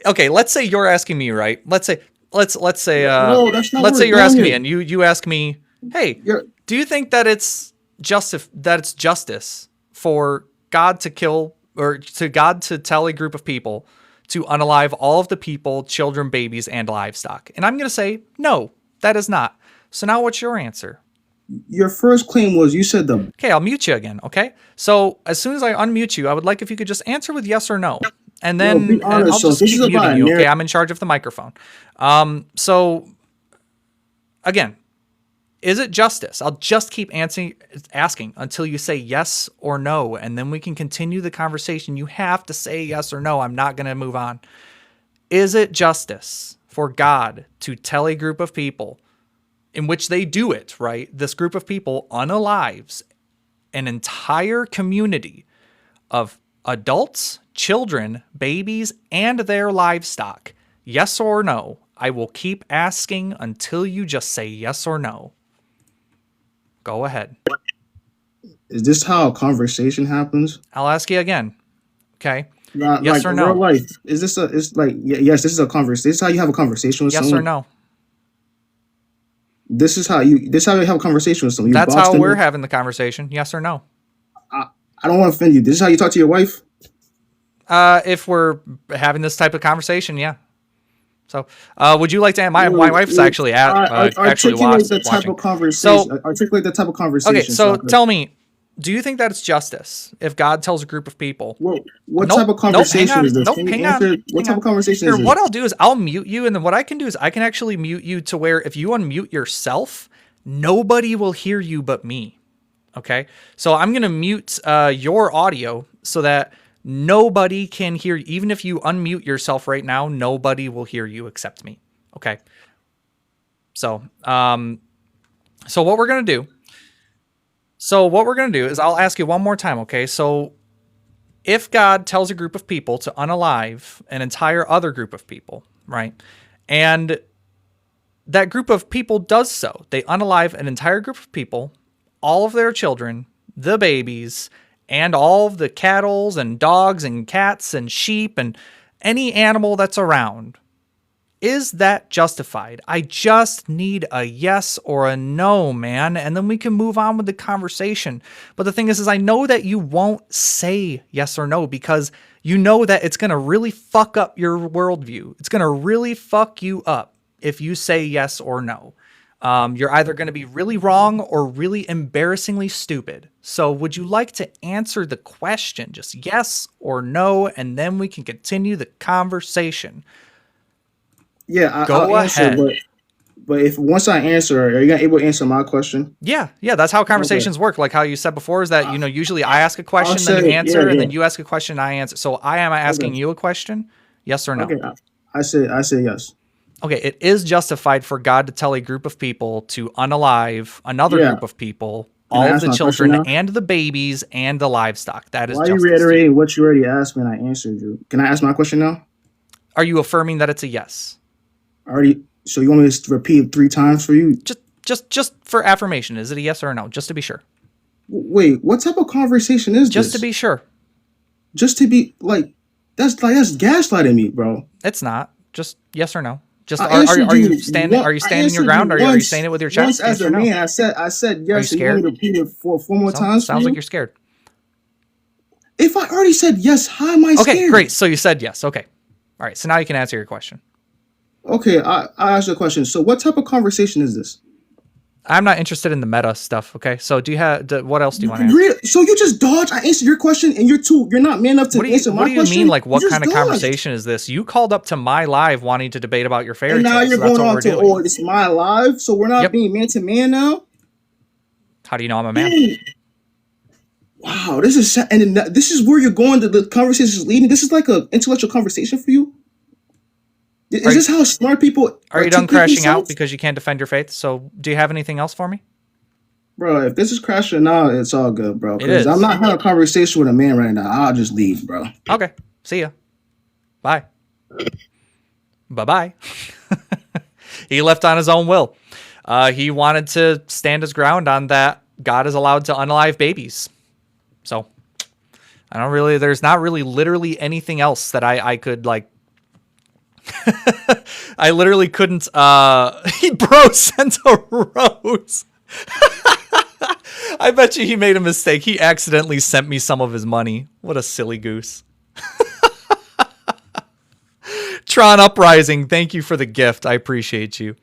okay, let's say you're asking me, right? Let's say No, that's not let's what say we're you're doing asking me here. and you ask me, "Hey, You're do you think that it's justice for God to kill or to God to tell a group of people to unalive all of the people, children, babies, and livestock?" And I'm going to say, "No, that is not." So now what's your answer? your first claim was you said the Okay, I'll mute you again, okay? So as soon as I unmute you, I would like if you could just answer with yes or no. And yo. Be then I'll honest. So just this is keep about muting a you, okay? narrative. I'm in charge of the microphone. So again, is it justice? I'll just keep asking until you say yes or no, and then we can continue the conversation. You have to say yes or no. I'm not going to move on. Is it justice for God to tell a group of people, in which they do it, right? This group of people unalives an entire community of adults, children, babies, and their livestock? Yes or no? I will keep asking until you just say yes or no. Go ahead. Is this how a conversation happens? I'll ask you again. Okay. Not Yes like or in no? real life. Is this a? It's like yes. This is a conversation. This is how you have a conversation with Yes someone. or no? This is how you. This is how you have a conversation with someone. You That's box how them we're in. having the conversation. Yes or no? I don't want to offend you. This is how you talk to your wife. If we're having this type of conversation, yeah. So, would you like to? My wife's actually actually Articulate the type watching. of conversation. Articulate the type of conversation. Okay, so tell me, do you think that it's justice if God tells a group of people? What type of conversation is this? Nope, Can you hang answer? on. What type of conversation Here, is this? what I'll do is I'll mute you, and then what I can do is I can actually mute you to where if you unmute yourself, nobody will hear you but me. Okay, so I'm gonna mute your audio so that nobody can hear you. Even if you unmute yourself right now, nobody will hear you except me. Okay. So, so what we're gonna do. So what we're gonna do is I'll ask you one more time. Okay. So, if God tells a group of people to unalive an entire other group of people, right, and that group of people does so, they unalive an entire group of people, all of their children, the babies, and all of the cattle and dogs and cats and sheep and any animal that's around. Is that justified? I just need a yes or a no, man, and then we can move on with the conversation. But the thing is I know that you won't say yes or no because you know that it's going to really fuck up your worldview. It's going to really fuck you up if you say yes or no. You're either going to be really wrong or really embarrassingly stupid. So would you like to answer the question? Just yes or no, and then we can continue the conversation. Yeah, I'll answer, but if once I answer, are you able to answer my question? Yeah, that's how conversations work. Like how you said before is that, usually I ask a question, then you answer, and then you ask a question, I answer. So I am asking you a question, yes or no? Okay, I say yes. Okay, it is justified for God to tell a group of people to unalive another group of people, all of the children and the babies and the livestock. That is justice. Why are you reiterating what you already asked me and I answered you? Can I ask my question now? Are you affirming that it's a yes? So you want me to repeat 3 times for you? Just for affirmation. Is it a yes or a no? Just to be sure. Wait, what type of conversation is this? Just to be sure. Just to be that's gaslighting me, bro. It's not. Just yes or no. Just are you standing your ground? Are you saying it with your chest? Once as a man, I said yes. Are you scared? You want me to repeat it 4 more times? Sounds like you're scared. If I already said yes, how am I scared? Okay, great. So you said yes. Okay. All right. So now you can answer your question. Okay, I asked you a question. So what type of conversation is this? I'm not interested in the meta stuff. Okay. So do you have what else do you want to answer? So you just dodge. I answered your question, and you're not man enough to answer my question. What do you mean? Like, what kind of conversation is this? You called up to my live wanting to debate about your fairy tale. And now you're going on to it's my live. So we're not being man to man now. How do you know I'm a man? Wow, this is where you're going. The conversation is leading. This is like an intellectual conversation for you. Is this how smart people are? You done crashing out because you can't defend your faith? So do you have anything else for me? Bro, if this is crashing out, it's all good, bro. Because I'm not having a conversation with a man right now. I'll just leave, bro. Okay. See ya. Bye. Bye-bye. He left on his own will. He wanted to stand his ground on that God is allowed to unalive babies. So there's not really literally anything else that I could like. I literally couldn't. Bro sent a rose. I bet you he made a mistake. He accidentally sent me some of his money. What a silly goose. Tron Uprising, thank you for the gift. I appreciate you.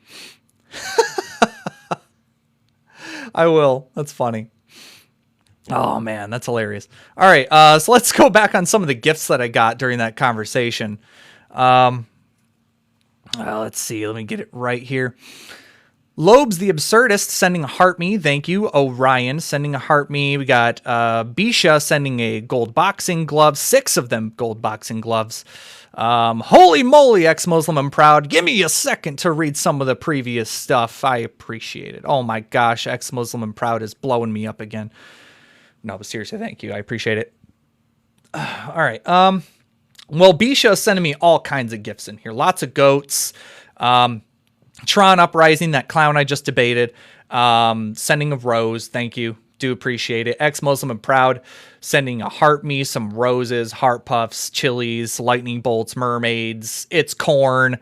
I will. That's funny. Oh, man, that's hilarious. All right, so let's go back on some of the gifts that I got during that conversation. Let's see. Let me get it right here. Lobes the Absurdist sending a heart me. Thank you. Orion sending a heart me. We got Bisha sending a gold boxing glove. 6 of them gold boxing gloves. Holy moly, ex-Muslim and proud. Give me a second to read some of the previous stuff. I appreciate it. Oh my gosh, ex-Muslim and proud is blowing me up again. No, but seriously, thank you. I appreciate it. All right. Well, Bisha is sending me all kinds of gifts in here. Lots of goats. Tron Uprising, that clown I just debated. Sending a rose. Thank you. Do appreciate it. Ex-Muslim and Proud sending a heart me, some roses, heart puffs, chilies, lightning bolts, mermaids. It's corn.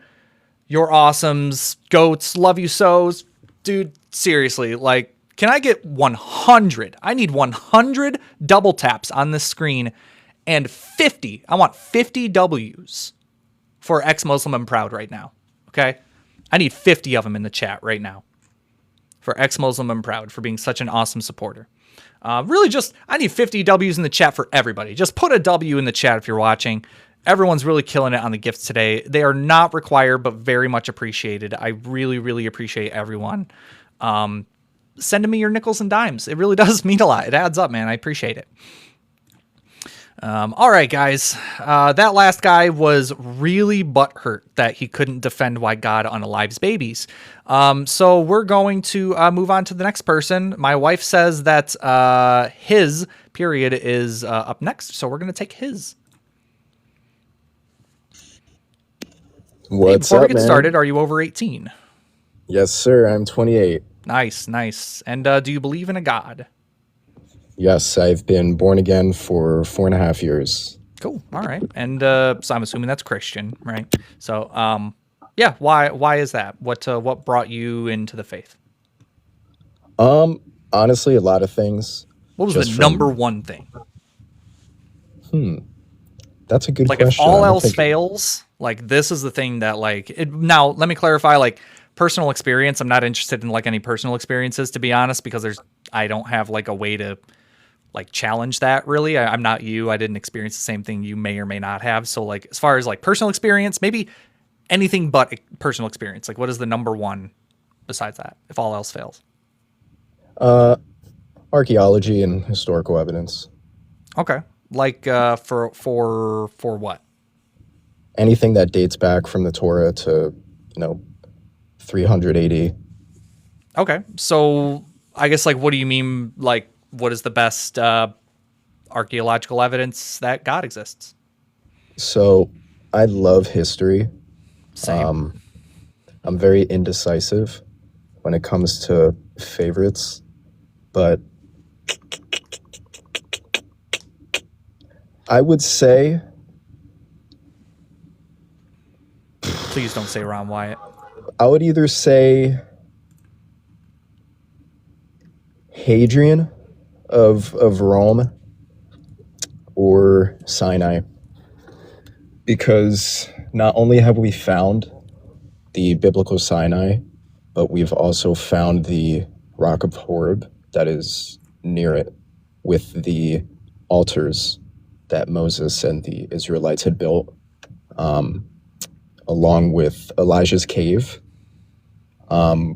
You're awesomes. Goats. Love you so's. Dude, seriously, like, can I get 100? I need 100 double taps on this screen and 50. I want 50 W's for Ex-Muslim and Proud right now. Okay? I need 50 of them in the chat right now for Ex-Muslim and Proud for being such an awesome supporter. Really just, I need 50 W's in the chat for everybody. Just put a W in the chat if you're watching. Everyone's really killing it on the gifts today. They are not required, but very much appreciated. I really, really appreciate everyone sending me your nickels and dimes. It really does mean a lot. It adds up, man. I appreciate it. All right, guys. That last guy was really butthurt that he couldn't defend why God unalives babies. So we're going to move on to the next person. My wife says that his period is up next, so we're going to take his. What's Before up, we get started, are you over 18? Yes, sir. I'm 28. Nice, nice. And do you believe in a God? Yes, I've been born again for 4.5 years. Cool. All right. And so I'm assuming that's Christian, right? So, yeah. Why is that? What brought you into the faith? Honestly, a lot of things. What was the number one thing? That's a good like question. If all else fails, like this is the thing that like it, now let me clarify, like personal experience. I'm not interested in like any personal experiences, to be honest, because I don't have like a way to like challenge that really. I'm not you. I didn't experience the same thing you may or may not have. So like as far as like personal experience, maybe anything but personal experience. Like what is the number one besides that if all else fails? Archaeology and historical evidence. Okay. Like for what? Anything that dates back from the Torah to, 380. Okay. So I guess like what do you mean like what is the best archaeological evidence that God exists? So I love history. Same. I'm very indecisive when it comes to favorites, but I would say... Please don't say Ron Wyatt. I would either say Hadrian of Rome or Sinai, because not only have we found the biblical Sinai, but we've also found the Rock of Horeb that is near it with the altars that Moses and the Israelites had built, along with Elijah's cave.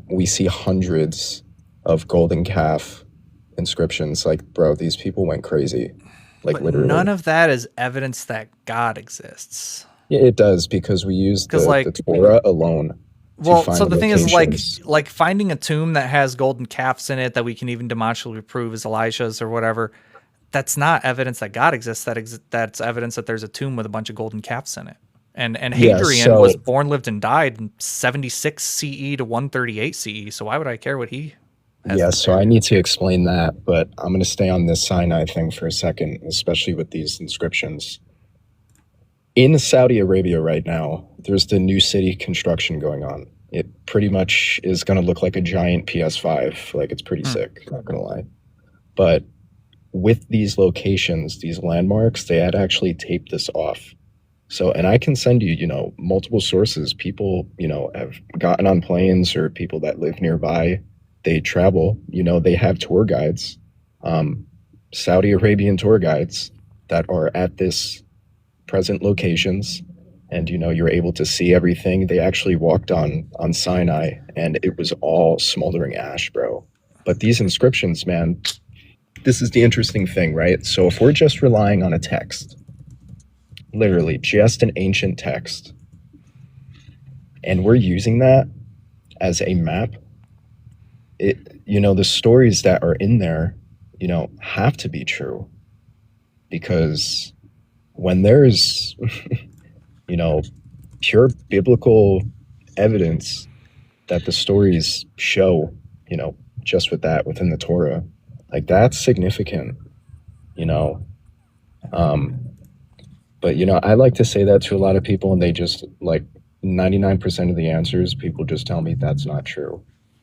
We see hundreds of golden calf inscriptions. Like, bro, these people went crazy. Like, but literally. None of that is evidence that God exists. Yeah, it does, because we use the Torah alone. Well, so the thing is, like finding a tomb that has golden calves in it that we can even demonstrably prove is Elijah's or whatever, that's not evidence that God exists. That's evidence that there's a tomb with a bunch of golden calves in it. And Hadrian was born, lived, and died in 76 CE to 138 CE. So why would I care what he has? Yeah, so I need to explain that, but I'm going to stay on this Sinai thing for a second, especially with these inscriptions. In Saudi Arabia right now, there's the new city construction going on. It pretty much is going to look like a giant PS5. Like, it's pretty sick, not going to lie. But with these locations, these landmarks, they had actually taped this off. So, and I can send you, multiple sources. People, have gotten on planes, or people that live nearby, they travel, they have tour guides, Saudi Arabian tour guides that are at this present locations, and you're able to see everything. They actually walked on Sinai, and it was all smoldering ash, bro. But these inscriptions, man, this is the interesting thing, right? So if we're just relying on a text, literally just an ancient text, and we're using that as a map, the stories that are in there, have to be true, because when there's, pure biblical evidence that the stories show, just with that within the Torah, Like that's significant, you know. But I like to say that to a lot of people, and they just like 99% of the answers, people just tell me that's not true.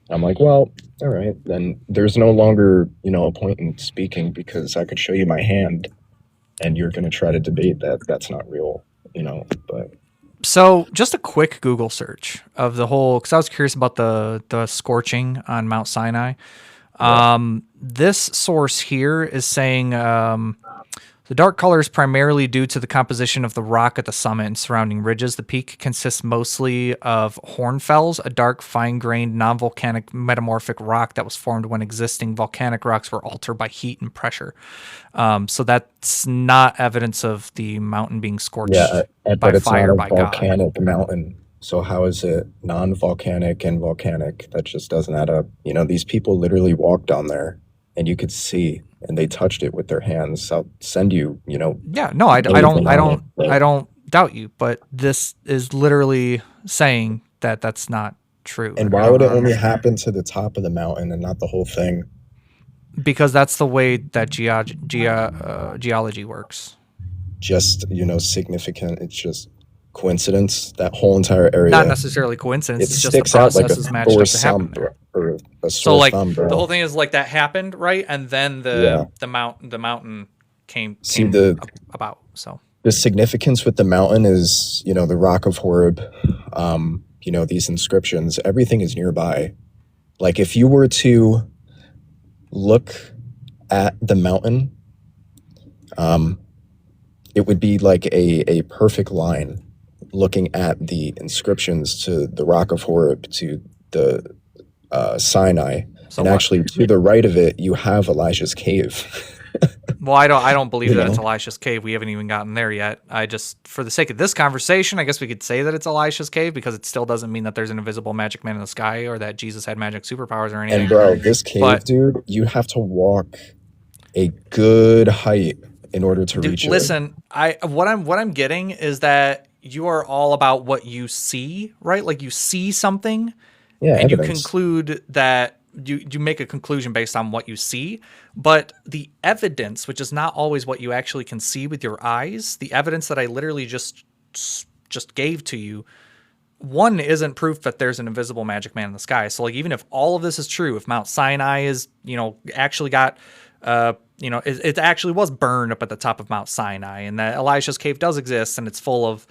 I'm like, well, all right, then there's no longer, a point in speaking because I could show you my hand and you're going to try to debate that that's not real, but So just a quick Google search of the whole, because I was curious about the scorching on Mount Sinai. This source here is saying the dark color is primarily due to the composition of the rock at the summit and surrounding ridges. The peak consists mostly of hornfells, a dark, fine-grained, non-volcanic metamorphic rock that was formed when existing volcanic rocks were altered by heat and pressure. So that's not evidence of the mountain being scorched by but it's fire not by a God. volcanic mountain. So how is it non-volcanic and volcanic? That just doesn't add up. These people literally walked down there, and you could see, and they touched it with their hands. I'll send you, Yeah, no, I don't doubt you, but this is literally saying that that's not true. And why would it only happen to the top of the mountain and not the whole thing? Because that's the way that geology works. Just, significant. It's just coincidence. That whole entire area. Not necessarily coincidence. It's just the sticks out like processes a matched sore up to happen thumb there. or a So sore like thumb, bro. the whole thing is like that happened, right? And then the mountain came about. So the significance with the mountain is, the Rock of Horeb, these inscriptions, everything is nearby. Like if you were to look at the mountain, it would be like a perfect line looking at the inscriptions to the Rock of Horeb, to the Sinai. So and actually to the right of it, you have Elijah's cave. Well, I don't believe that it's Elisha's cave. We haven't even gotten there yet. I just, for the sake of this conversation, I guess we could say that it's Elisha's cave because it still doesn't mean that there's an invisible magic man in the sky or that Jesus had magic superpowers or anything. And bro, this cave, dude, you have to walk a good height in order to reach it. Listen, what I'm getting is that you are all about what you see, right? Like you see something, and evidence. You conclude that you make a conclusion based on what you see, but the evidence, which is not always what you actually can see with your eyes, the evidence that I literally just gave to you, one isn't proof that there's an invisible magic man in the sky. So like even if all of this is true, if Mount Sinai is, actually got it actually was burned up at the top of Mount Sinai, and that Elisha's cave does exist and it's full of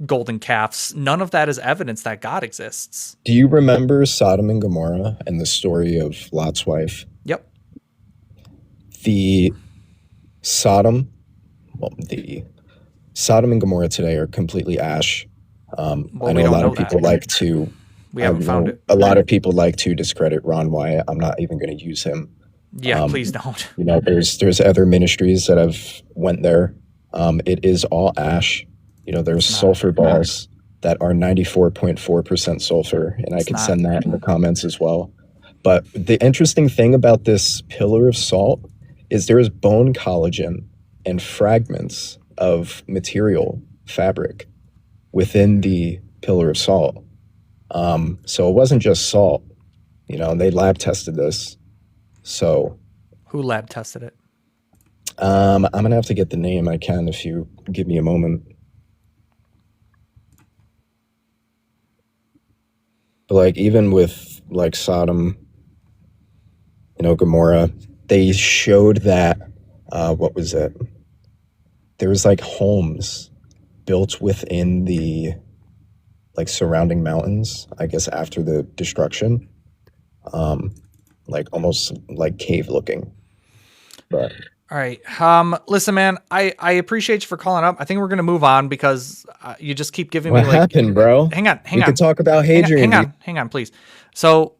golden calves, none of that is evidence that God exists. Do you remember Sodom and Gomorrah and the story of Lot's wife? Yep. The Sodom and Gomorrah today are completely ash. I know a lot of people like to. We haven't found it. A lot of people like to discredit Ron Wyatt. I'm not even going to use him. Yeah, please don't. There's other ministries that have went there. It is all ash. There's sulfur balls that are 94.4% sulfur, and I can send that in the comments as well. But the interesting thing about this pillar of salt is there is bone collagen and fragments of material fabric within the pillar of salt. So it wasn't just salt, they lab tested this. So who lab tested it? I'm going to have to get the name. I can if you give me a moment. But like even with like Sodom, Gomorrah, they showed that what was it? There was like homes built within the like surrounding mountains, I guess after the destruction. Like almost like cave looking. But all right. Listen, man, I appreciate you for calling up. I think we're going to move on because you just keep giving me like... What happened, bro? Hang on. We can talk about Hadrian. Hang on, please. So,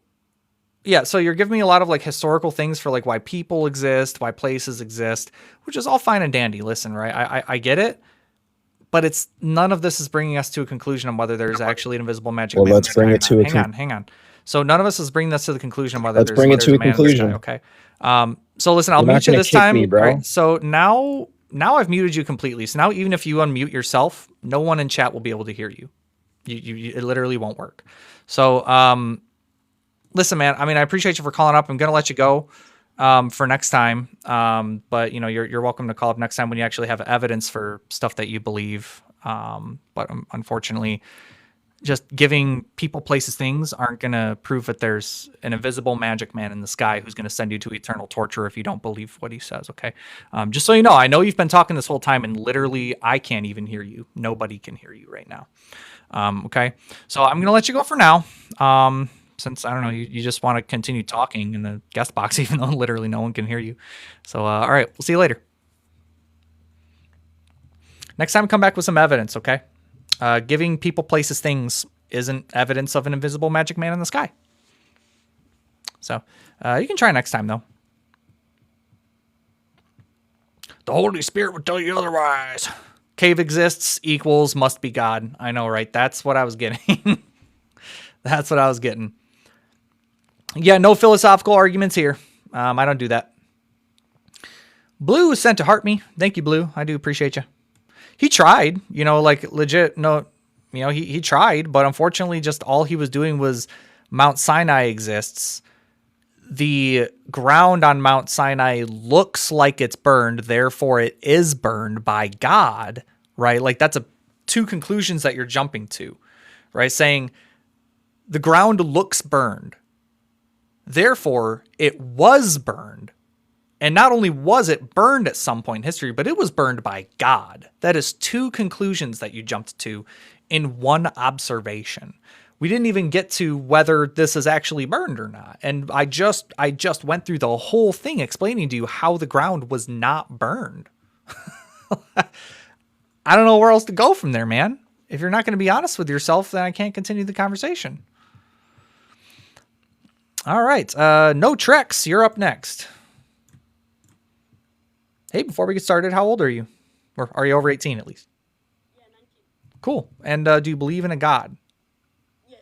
yeah, so you're giving me a lot of like historical things for like why people exist, why places exist, which is all fine and dandy. Listen, right? I get it. But it's none of this is bringing us to a conclusion on whether there's actually an invisible magic man. Let's bring it to hang on. So none of us is bringing this to the conclusion on whether let's bring it to a conclusion. Okay. So listen, I'll mute you this time. Me, bro. Right? So now I've muted you completely. So now even if you unmute yourself, no one in chat will be able to hear you. It literally won't work. So listen, man. I mean, I appreciate you for calling up. I'm gonna let you go. for next time. But you're welcome to call up next time when you actually have evidence for stuff that you believe. But unfortunately, just giving people, places, things aren't going to prove that there's an invisible magic man in the sky who's going to send you to eternal torture if you don't believe what he says. Okay. Just so you know, I know you've been talking this whole time and literally I can't even hear you. Nobody can hear you right now. Okay. So I'm going to let you go for now. Since I don't know, you just want to continue talking in the guest box, even though literally no one can hear you. So, all right, we'll see you later. Next time, come back with some evidence. Okay. Giving people, places, things isn't evidence of an invisible magic man in the sky. So you can try next time, though. The Holy Spirit would tell you otherwise. Cave exists equals must be God. I know, right? That's what I was getting. That's what I was getting. Yeah, no philosophical arguments here. I don't do that. Blue was sent to heart me. Thank you, Blue. I do appreciate you. He tried, like legit. No, he tried, but unfortunately, just all he was doing was Mount Sinai exists. The ground on Mount Sinai looks like it's burned, therefore it is burned by God, right? Like that's two conclusions that you're jumping to, right? Saying the ground looks burned, therefore it was burned. And not only was it burned at some point in history, but it was burned by God. That is two conclusions that you jumped to in one observation. We didn't even get to whether this is actually burned or not. And I just went through the whole thing explaining to you how the ground was not burned. I don't know where else to go from there, man. If you're not going to be honest with yourself, then I can't continue the conversation. All right. No Trex, you're up next. Hey, before we get started, how old are you? Or are you over 18 at least? Yeah, 19. Cool. And do you believe in a God? Yes.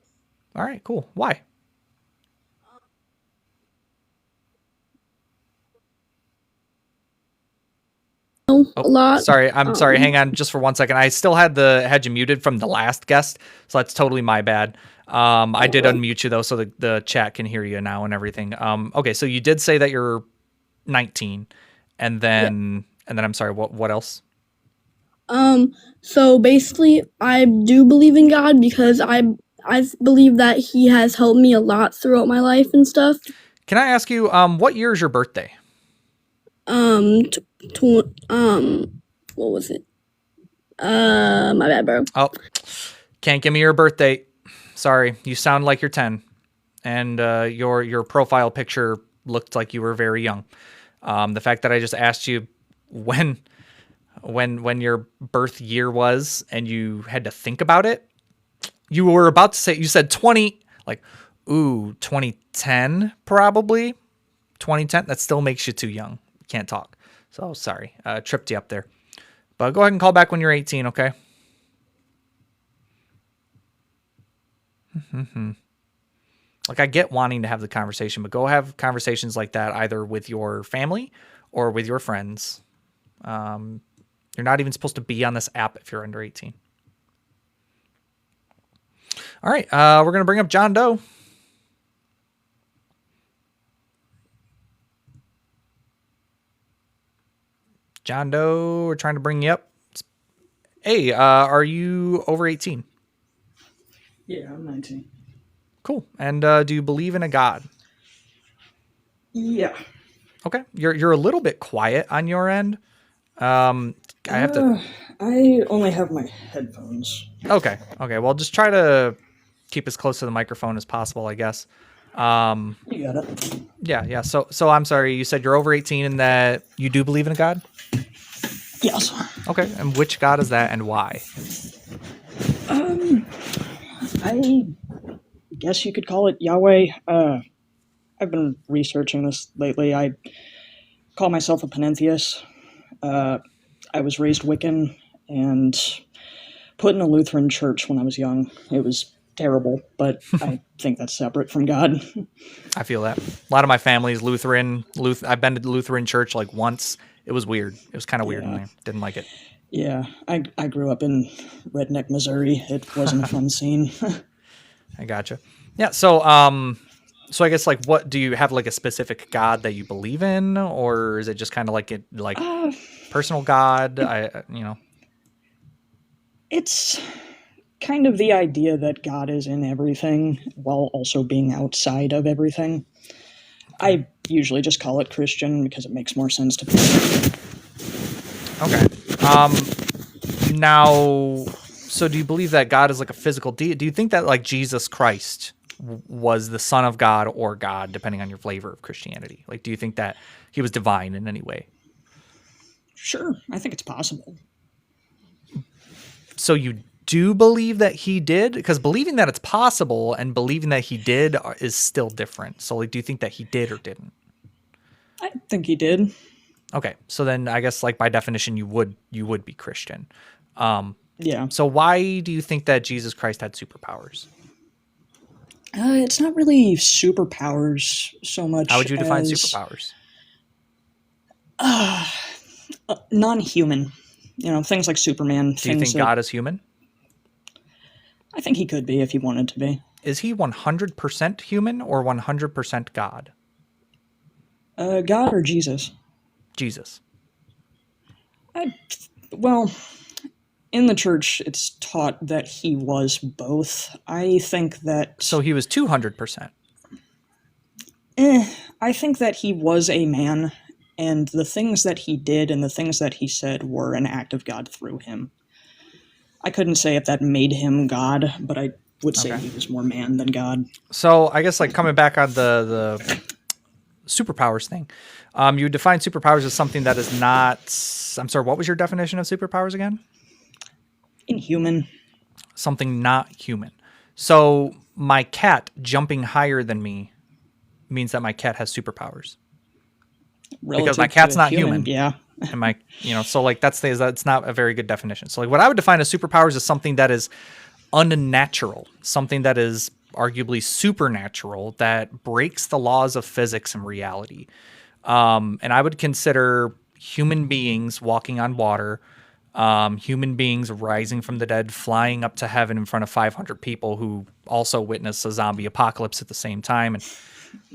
All right, cool. Why? A lot. Sorry, I'm sorry. Hang on just for 1 second. I still had you muted from the last guest, so that's totally my bad. I did unmute you though, so the chat can hear you now and everything. Okay, so you did say that you're 19. And then I'm sorry, what else? So basically I do believe in God because I believe that he has helped me a lot throughout my life and stuff. Can I ask you, what year is your birthday? What was it? My bad, bro. Oh, can't give me your birthday. Sorry, you sound like you're 10. And your profile picture looked like you were very young. The fact that I just asked you when your birth year was and you had to think about it, you were about to say, you said 20, like, 2010 probably. 2010, that still makes you too young. You can't talk. So sorry, tripped you up there. But go ahead and call back when you're 18, okay? Like, I get wanting to have the conversation, but go have conversations like that either with your family or with your friends. You're not even supposed to be on this app if you're under 18. All right, we're going to bring up John Doe. John Doe, we're trying to bring you up. Hey, are you over 18? Yeah, I'm 19. Cool. And do you believe in a God? Yeah. Okay. You're a little bit quiet on your end. I have to. I only have my headphones. Okay. Well, just try to keep as close to the microphone as possible, I guess. You got it. Yeah. So I'm sorry. You said you're over 18 and that you do believe in a God? Yes. Okay. And which God is that and why? I guess you could call it Yahweh. I've been researching this lately. I call myself a panentheist. I was raised Wiccan and put in a Lutheran church when I was young. It was terrible, but I think that's separate from God. I feel that. A lot of my family's Lutheran. I've been to the Lutheran church like once. It was weird. It was kind of weird, and I didn't like it. Yeah, I grew up in redneck Missouri. It wasn't a fun scene. I gotcha. Yeah, so So I guess like, what do you have like a specific God that you believe in, or is it just kind of like personal God? It's kind of the idea that God is in everything while also being outside of everything. I usually just call it Christian because it makes more sense to people. Okay. Now, so do you believe that God is like a physical deity? Do you think that like Jesus Christ was the Son of God or God, depending on your flavor of Christianity? Like, do you think that he was divine in any way? Sure, I think it's possible. So you do believe that he did? Because believing that it's possible and believing that he did is still different. So like, do you think that he did or didn't? I think he did. Okay, so then I guess like by definition you would be Christian. Yeah. So why do you think that Jesus Christ had superpowers? It's not really superpowers so much. How would you define as superpowers? Non-human. Things like Superman. Do you think God is human? I think he could be if he wanted to be. Is he 100% human or 100% God? God or Jesus? Jesus. Well, in the church, it's taught that he was both. I think that... So he was 200%. I think that he was a man, and the things that he did and the things that he said were an act of God through him. I couldn't say if that made him God, but I would say he was more man than God. So I guess like coming back on the superpowers thing, you define superpowers as something that is not... I'm sorry, what was your definition of superpowers again? Inhuman. Something not human. So my cat jumping higher than me means that my cat has superpowers. Relative because my cat's to not human. Yeah. And my, so like that's not a very good definition. So like what I would define as superpowers is something that is unnatural, something that is arguably supernatural, that breaks the laws of physics and reality. And I would consider human beings walking on water, human beings rising from the dead, flying up to heaven in front of 500 people who also witness a zombie apocalypse at the same time, and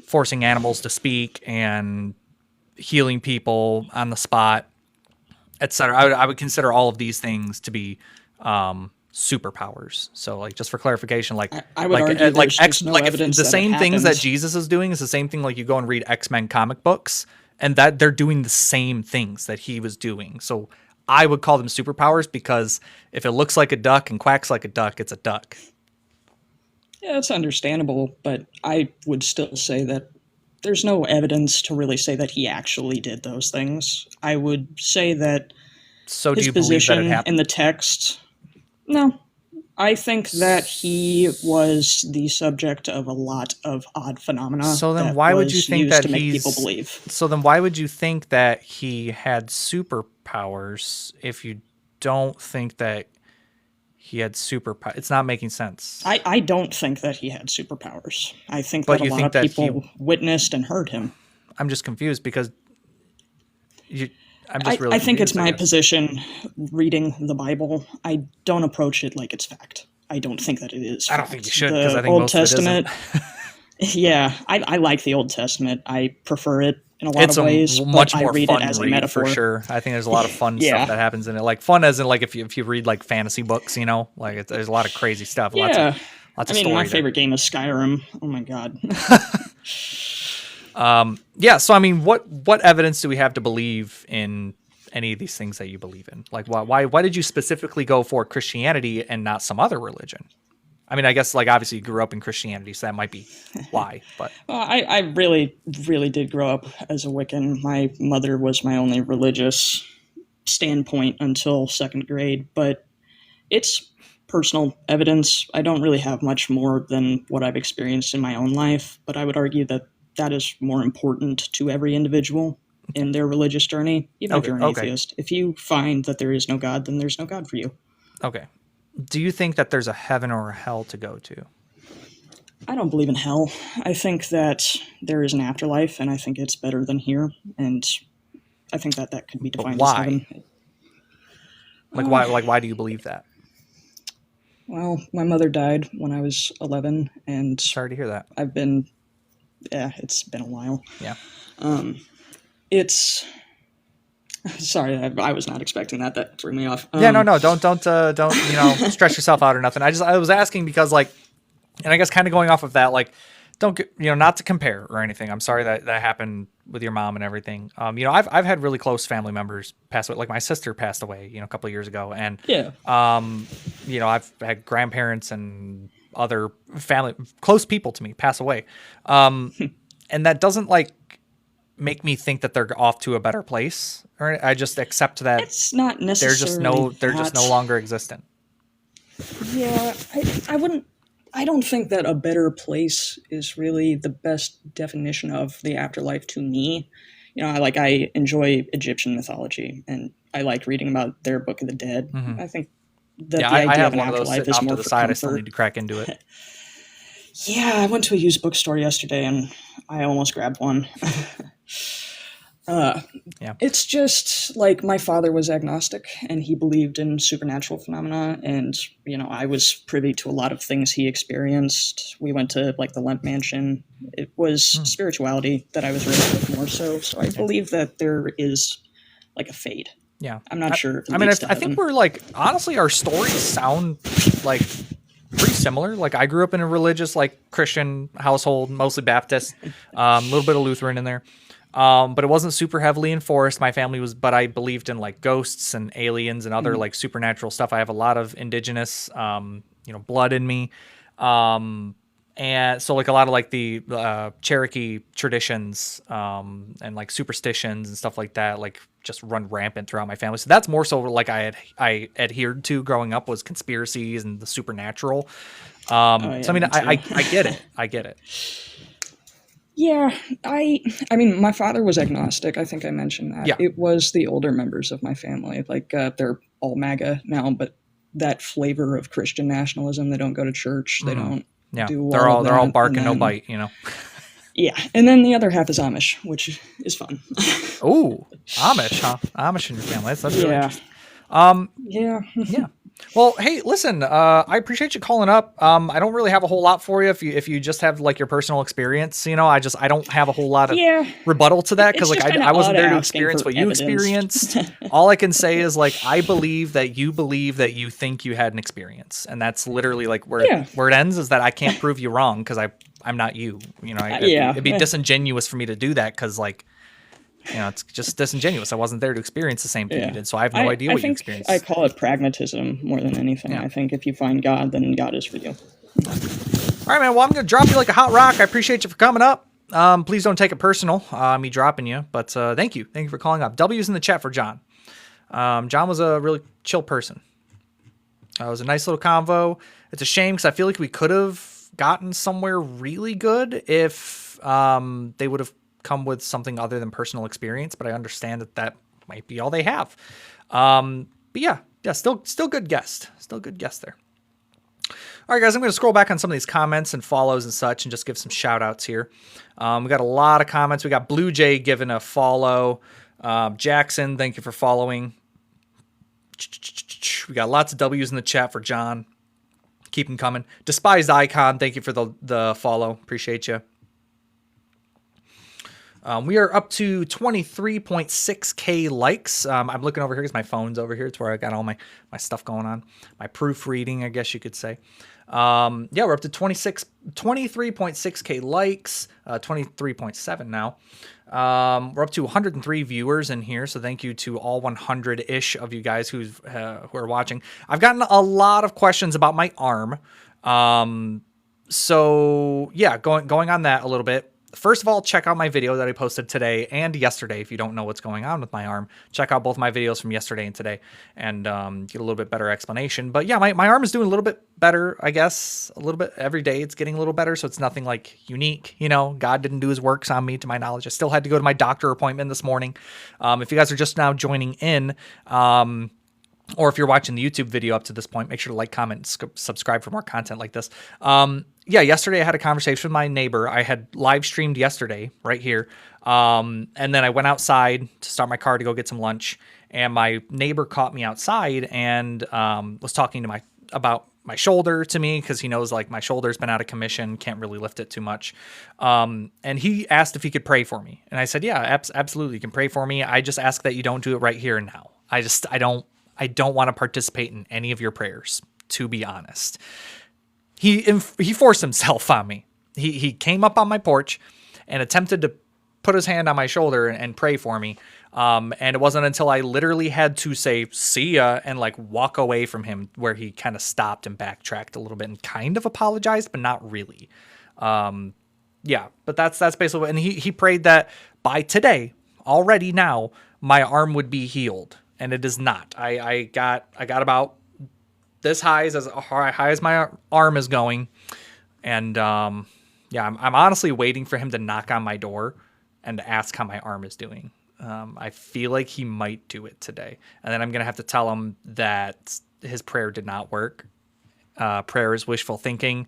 forcing animals to speak and healing people on the spot, etc. I would consider all of these things to be superpowers. So, like, just for clarification, like I would argue like there's no evidence the that same it things that happens. Jesus is doing is the same thing. Like, you go and read X-Men comic books, and that they're doing the same things that he was doing. So, I would call them superpowers because if it looks like a duck and quacks like a duck, it's a duck. Yeah, it's understandable, but I would still say that there's no evidence to really say that he actually did those things. I would say that So, do his you believe that position it happened? in the text, no. I think that he was the subject of a lot of odd phenomena. So then that why would was you think used that to make he's... people believe? So then why would you think that he had superpowers if you don't think that he had superpowers? It's not making sense. I don't think that he had superpowers. I think But that a you lot think of that people witnessed and heard him. I'm just confused because I'm just really I think it's confused, I my guess. position reading the Bible. I don't approach it like it's fact. I don't think that it is. I don't think you should, The 'cause I think Old most of it isn't. Testament. Yeah, I like the Old Testament. I prefer it in a lot It's of ways. a much but more I read fun it as a read metaphor. for sure. I think there's a lot of fun Yeah. stuff that happens in it. Like fun as in like if you read like fantasy books, like there's a lot of crazy stuff. Yeah. Lots I of mean, story my there. favorite game is Skyrim. Oh my god. Yeah, so I mean, what evidence do we have to believe in any of these things that you believe in? Like, why did you specifically go for Christianity and not some other religion? I mean, I guess like obviously you grew up in Christianity, so that might be why. But Well, I really, really did grow up as a Wiccan. My mother was my only religious standpoint until second grade, but it's personal evidence. I don't really have much more than what I've experienced in my own life, but I would argue that that is more important to every individual in their religious journey, even if you're an atheist. If you find that there is no God, then there's no God for you. okay, do you think that there's a heaven or a hell to go to? I don't believe in hell. I think that there is an afterlife, and I think it's better than here, and I think that that could be defined as why? heaven. Why do you believe that? Well, my mother died when I was 11, and Sorry to hear that. I've been Yeah, it's been a while. Yeah. It's sorry, I was not expecting that. That threw me off. Yeah, no, don't stress yourself out or nothing. I was asking because like, and I guess kind of going off of that, like, don't get, not to compare or anything. I'm sorry that happened with your mom and everything. I've had really close family members pass away. Like my sister passed away, a couple of years ago, and Yeah. I've had grandparents and other family, close people to me pass away, and that doesn't like make me think that they're off to a better place. Or I just accept that It's not necessarily they're just no longer existent. Yeah, I wouldn't. I don't think that a better place is really the best definition of the afterlife to me. I enjoy Egyptian mythology, and I like reading about their Book of the Dead. Mhm. I think that Yeah, the idea I have of an one of those afterlife sitting is off more to the for side. I still comfort. need to crack into it. Yeah, I went to a used bookstore yesterday, and I almost grabbed one. Yeah. It's just like my father was agnostic and he believed in supernatural phenomena. And, I was privy to a lot of things he experienced. We went to like the Lemp Mansion. It was spirituality that I was raised with more so. So I believe that there is like a fate. Yeah. I'm not sure. If it I mean, leads to I think heaven. we're like, honestly, our stories sound like pretty similar. Like I grew up in a religious, like Christian household, mostly Baptist, a little bit of Lutheran in there. But it wasn't super heavily enforced. My family was, but I believed in like ghosts and aliens and other like supernatural stuff. I have a lot of indigenous, blood in me. And so like a lot of like the Cherokee traditions and like superstitions and stuff like that, like just run rampant throughout my family. So that's more so like I adhered to growing up was conspiracies and the supernatural. So I mean, I get it. I get it. Yeah, I mean, my father was agnostic. I think I mentioned that. Yeah. It was the older members of my family. Like, they're all MAGA now, but that flavor of Christian nationalism, they don't go to church. They don't do they're all that, bark and and no then- bite, Yeah, and then the other half is Amish, which is fun. Ooh, Amish, huh? Amish in your family. That's really Yeah. interesting. Yeah. Yeah. Well, hey, listen, I appreciate you calling up. I don't really have a whole lot for you if you just have like your personal experience, I don't have a whole lot of Yeah. rebuttal to that because It's like just kinda I wasn't odd there to asking experience for what you evidence. experienced. All I can say is like I believe that you think you had an experience, and that's literally like where it ends is that I can't prove you wrong because I'm not you. It'd be disingenuous for me to do that because like. It's just disingenuous. I wasn't there to experience the same thing you did, so I have no idea what you experienced. I call it pragmatism more than anything. Yeah. I think if you find God, then God is for you. All right, man. Well, I'm going to drop you like a hot rock. I appreciate you for coming up. Please don't take it personal, me dropping you, but thank you. Thank you for calling up. W's in the chat for John. John was a really chill person. It was a nice little convo. It's a shame because I feel like we could have gotten somewhere really good if they would have come with something other than personal experience, but I understand that might be all they have. But yeah, still good guest. Still good guest there. All right, guys, I'm going to scroll back on some of these comments and follows and such and just give some shout outs here. We got a lot of comments. We got Blue Jay giving a follow. Jackson, thank you for following. We got lots of W's in the chat for John. Keep them coming. Despised Icon, thank you for the follow. Appreciate you. We are up to 23.6K likes. I'm looking over here because my phone's over here. It's where I got all my stuff going on. My proofreading, I guess you could say. We're up to 23.6K likes, 23.7 now. We're up to 103 viewers in here, so thank you to all 100-ish of you guys who are watching. I've gotten a lot of questions about my arm. So yeah, going on that a little bit. First of all, check out my video that I posted today and yesterday. If you don't know what's going on with my arm, check out both my videos from yesterday and today and get a little bit better explanation. But yeah, my arm is doing a little bit better, I guess. A little bit every day. It's getting a little better. So it's nothing like unique. God didn't do his works on me, to my knowledge. I still had to go to my doctor appointment this morning. If you guys are just now joining in, or if you're watching the YouTube video up to this point, make sure to like, comment, subscribe for more content like this. Yesterday I had a conversation with my neighbor. I had live streamed yesterday right here. And then I went outside to start my car to go get some lunch. And my neighbor caught me outside and was talking to about my shoulder to me because he knows like my shoulder's been out of commission, can't really lift it too much. And he asked if he could pray for me. And I said, yeah, absolutely. You can pray for me. I just ask that you don't do it right here and now. I don't want to participate in any of your prayers, to be honest. He forced himself on me. He came up on my porch and attempted to put his hand on my shoulder and pray for me. And it wasn't until I literally had to say, see ya, and like walk away from him where he kind of stopped and backtracked a little bit and kind of apologized, but not really. Yeah, but that's basically what, and he prayed that by today, already now, my arm would be healed. And it is not. I got about this high as my arm is going. And, yeah, I'm honestly waiting for him to knock on my door and to ask how my arm is doing. I feel like he might do it today. And then I'm going to have to tell him that his prayer did not work. Prayer is wishful thinking,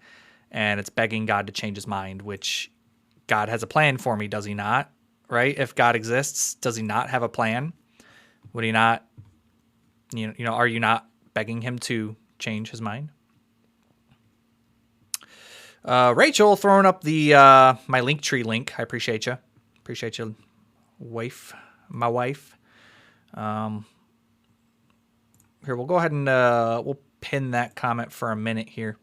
and it's begging God to change his mind, which God has a plan for me, does he not? Right? If God exists, does he not have a plan? Would he not, are you not begging him to change his mind? Rachel throwing up the my Linktree link. I appreciate you. Appreciate you, my wife. Here, we'll go ahead and we'll pin that comment for a minute here.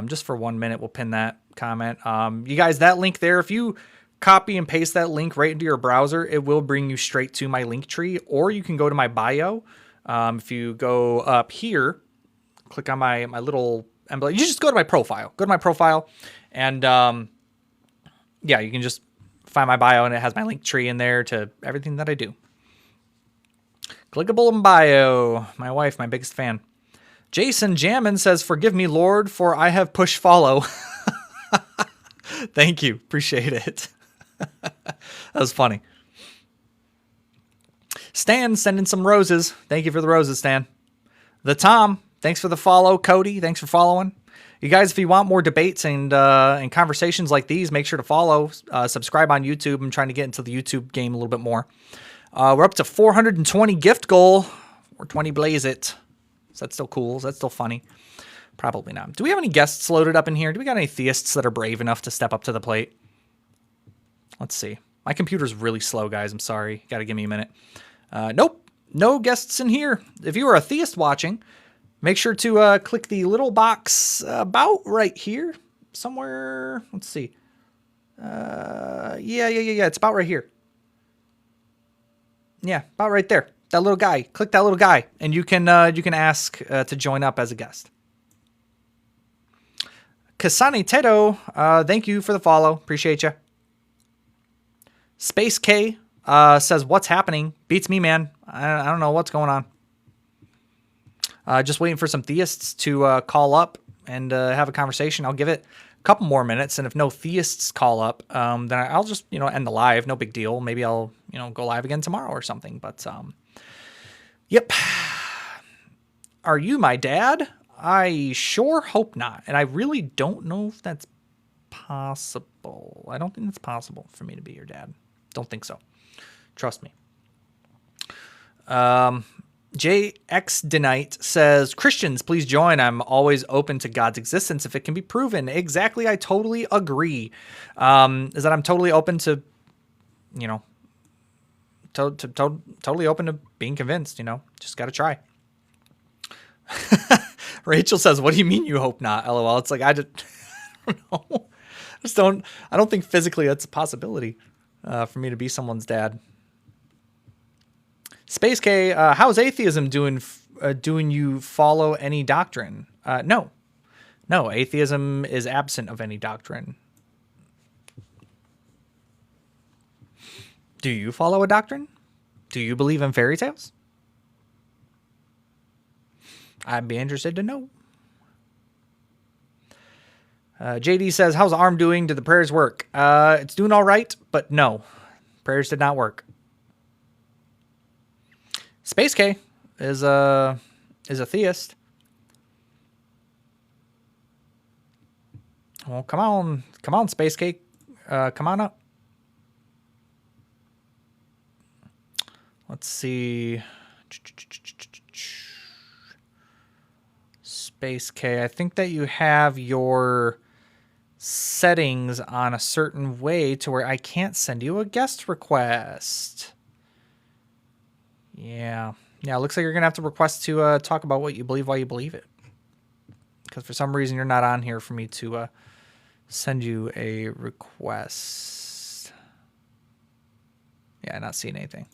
Just for 1 minute, we'll pin that comment. You guys, that link there, if you copy and paste that link right into your browser, it will bring you straight to my Linktree, or you can go to my bio. If you go up here, click on my little emblem. You just go to my profile. Go to my profile, and yeah, you can just find my bio, and it has my Linktree in there to everything that I do. Clickable in bio. My wife, my biggest fan. Jason Jammin says, "Forgive me, Lord, for I have pushed follow." Thank you. Appreciate it. That was funny. Stan sending some roses. Thank you for the roses, Stan. The Tom, thanks for the follow. Cody, thanks for following. You guys, if you want more debates and conversations like these, make sure to follow, subscribe on YouTube. I'm trying to get into the YouTube game a little bit more. We're up to 420 gift goal. 420 blaze it. Is that still cool? Is that still funny? Probably not. Do we have any guests loaded up in here? Do we got any theists that are brave enough to step up to the plate? Let's see. My computer's really slow, guys. I'm sorry. Got to give me a minute. Nope. No guests in here. If you are a theist watching, make sure to click the little box about right here. Somewhere. Let's see. Yeah. It's about right here. Yeah, about right there. That little guy. Click that little guy, and you can ask to join up as a guest. Kasane Tedo, thank you for the follow. Appreciate you. Space K says, "What's happening? Beats me, man. I don't know what's going on. Just waiting for some theists to call up and have a conversation. I'll give it a couple more minutes, and if no theists call up, then I'll just end the live. No big deal. Maybe I'll go live again tomorrow or something. But yep. Are you my dad? I sure hope not, and I really don't know if that's possible. I don't think it's possible for me to be your dad. Don't think so. Trust me." JX Denite says, "Christians, please join. I'm always open to God's existence if it can be proven." Exactly. I totally agree. Is that I'm totally open to, totally open to being convinced, just got to try. Rachel says, "What do you mean you hope not?" LOL. It's like, I don't know. I don't think physically that's a possibility for me to be someone's dad. Space K, how's atheism doing you follow any doctrine? No, atheism is absent of any doctrine. Do you follow a doctrine? Do you believe in fairy tales? I'd be interested to know. JD says, "How's the arm doing? Did the prayers work?" It's doing all right, but no, prayers did not work. Space K is a theist. Well, come on, Space K, come on up. Let's see. Space K. I think that you have your settings on a certain way to where I can't send you a guest request. Yeah. Yeah, it looks like you're going to have to request to talk about what you believe, why you believe it. Because for some reason you're not on here for me to send you a request. Yeah, not seeing anything.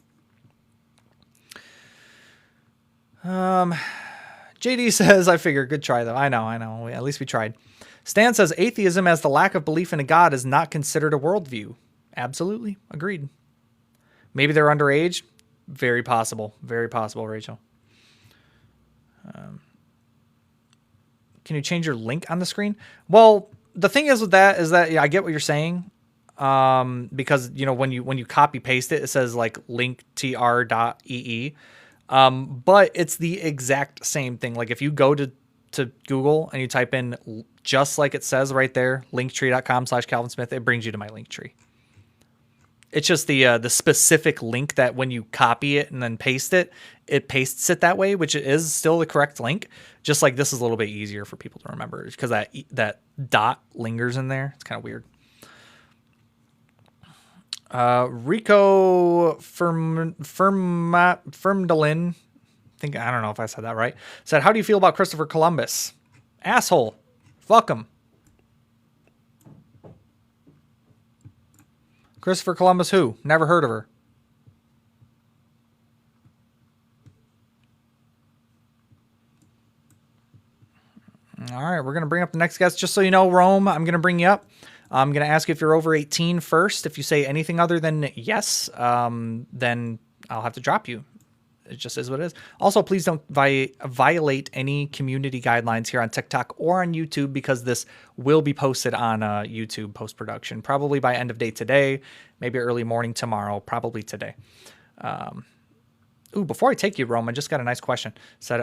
JD says, I figure, good try though. I know. At least we tried. Stan says, atheism as the lack of belief in a God is not considered a worldview. Absolutely. Agreed. Maybe they're underage. Very possible. Very possible, Rachel. Can you change your link on the screen? Well, the thing is with that is that, yeah, I get what you're saying. Because, you know, when you copy paste it, it says like linktr.ee. But it's the exact same thing. Like if you go to Google and you type in just like it says right there, linktree.com/Calvin Smith, it brings you to my link tree. It's just the specific link that when you copy it and then paste it, it pastes it that way, which is still the correct link. Just like this is a little bit easier for people to remember because that dot lingers in there. It's kind of weird. Rico Firmdalin, I don't know if I said that right, said, how do you feel about Christopher Columbus? Asshole. Fuck him. Christopher Columbus who? Never heard of her. All right, we're going to bring up the next guest. Just so you know, Rome, I'm going to bring you up. I'm going to ask you if you're over 18 first. If you say anything other than yes, then I'll have to drop you. It just is what it is. Also, please don't violate any community guidelines here on TikTok or on YouTube because this will be posted on YouTube post-production, probably by end of day today, maybe early morning tomorrow, probably today. Before I take you, Rome, I just got a nice question. Said,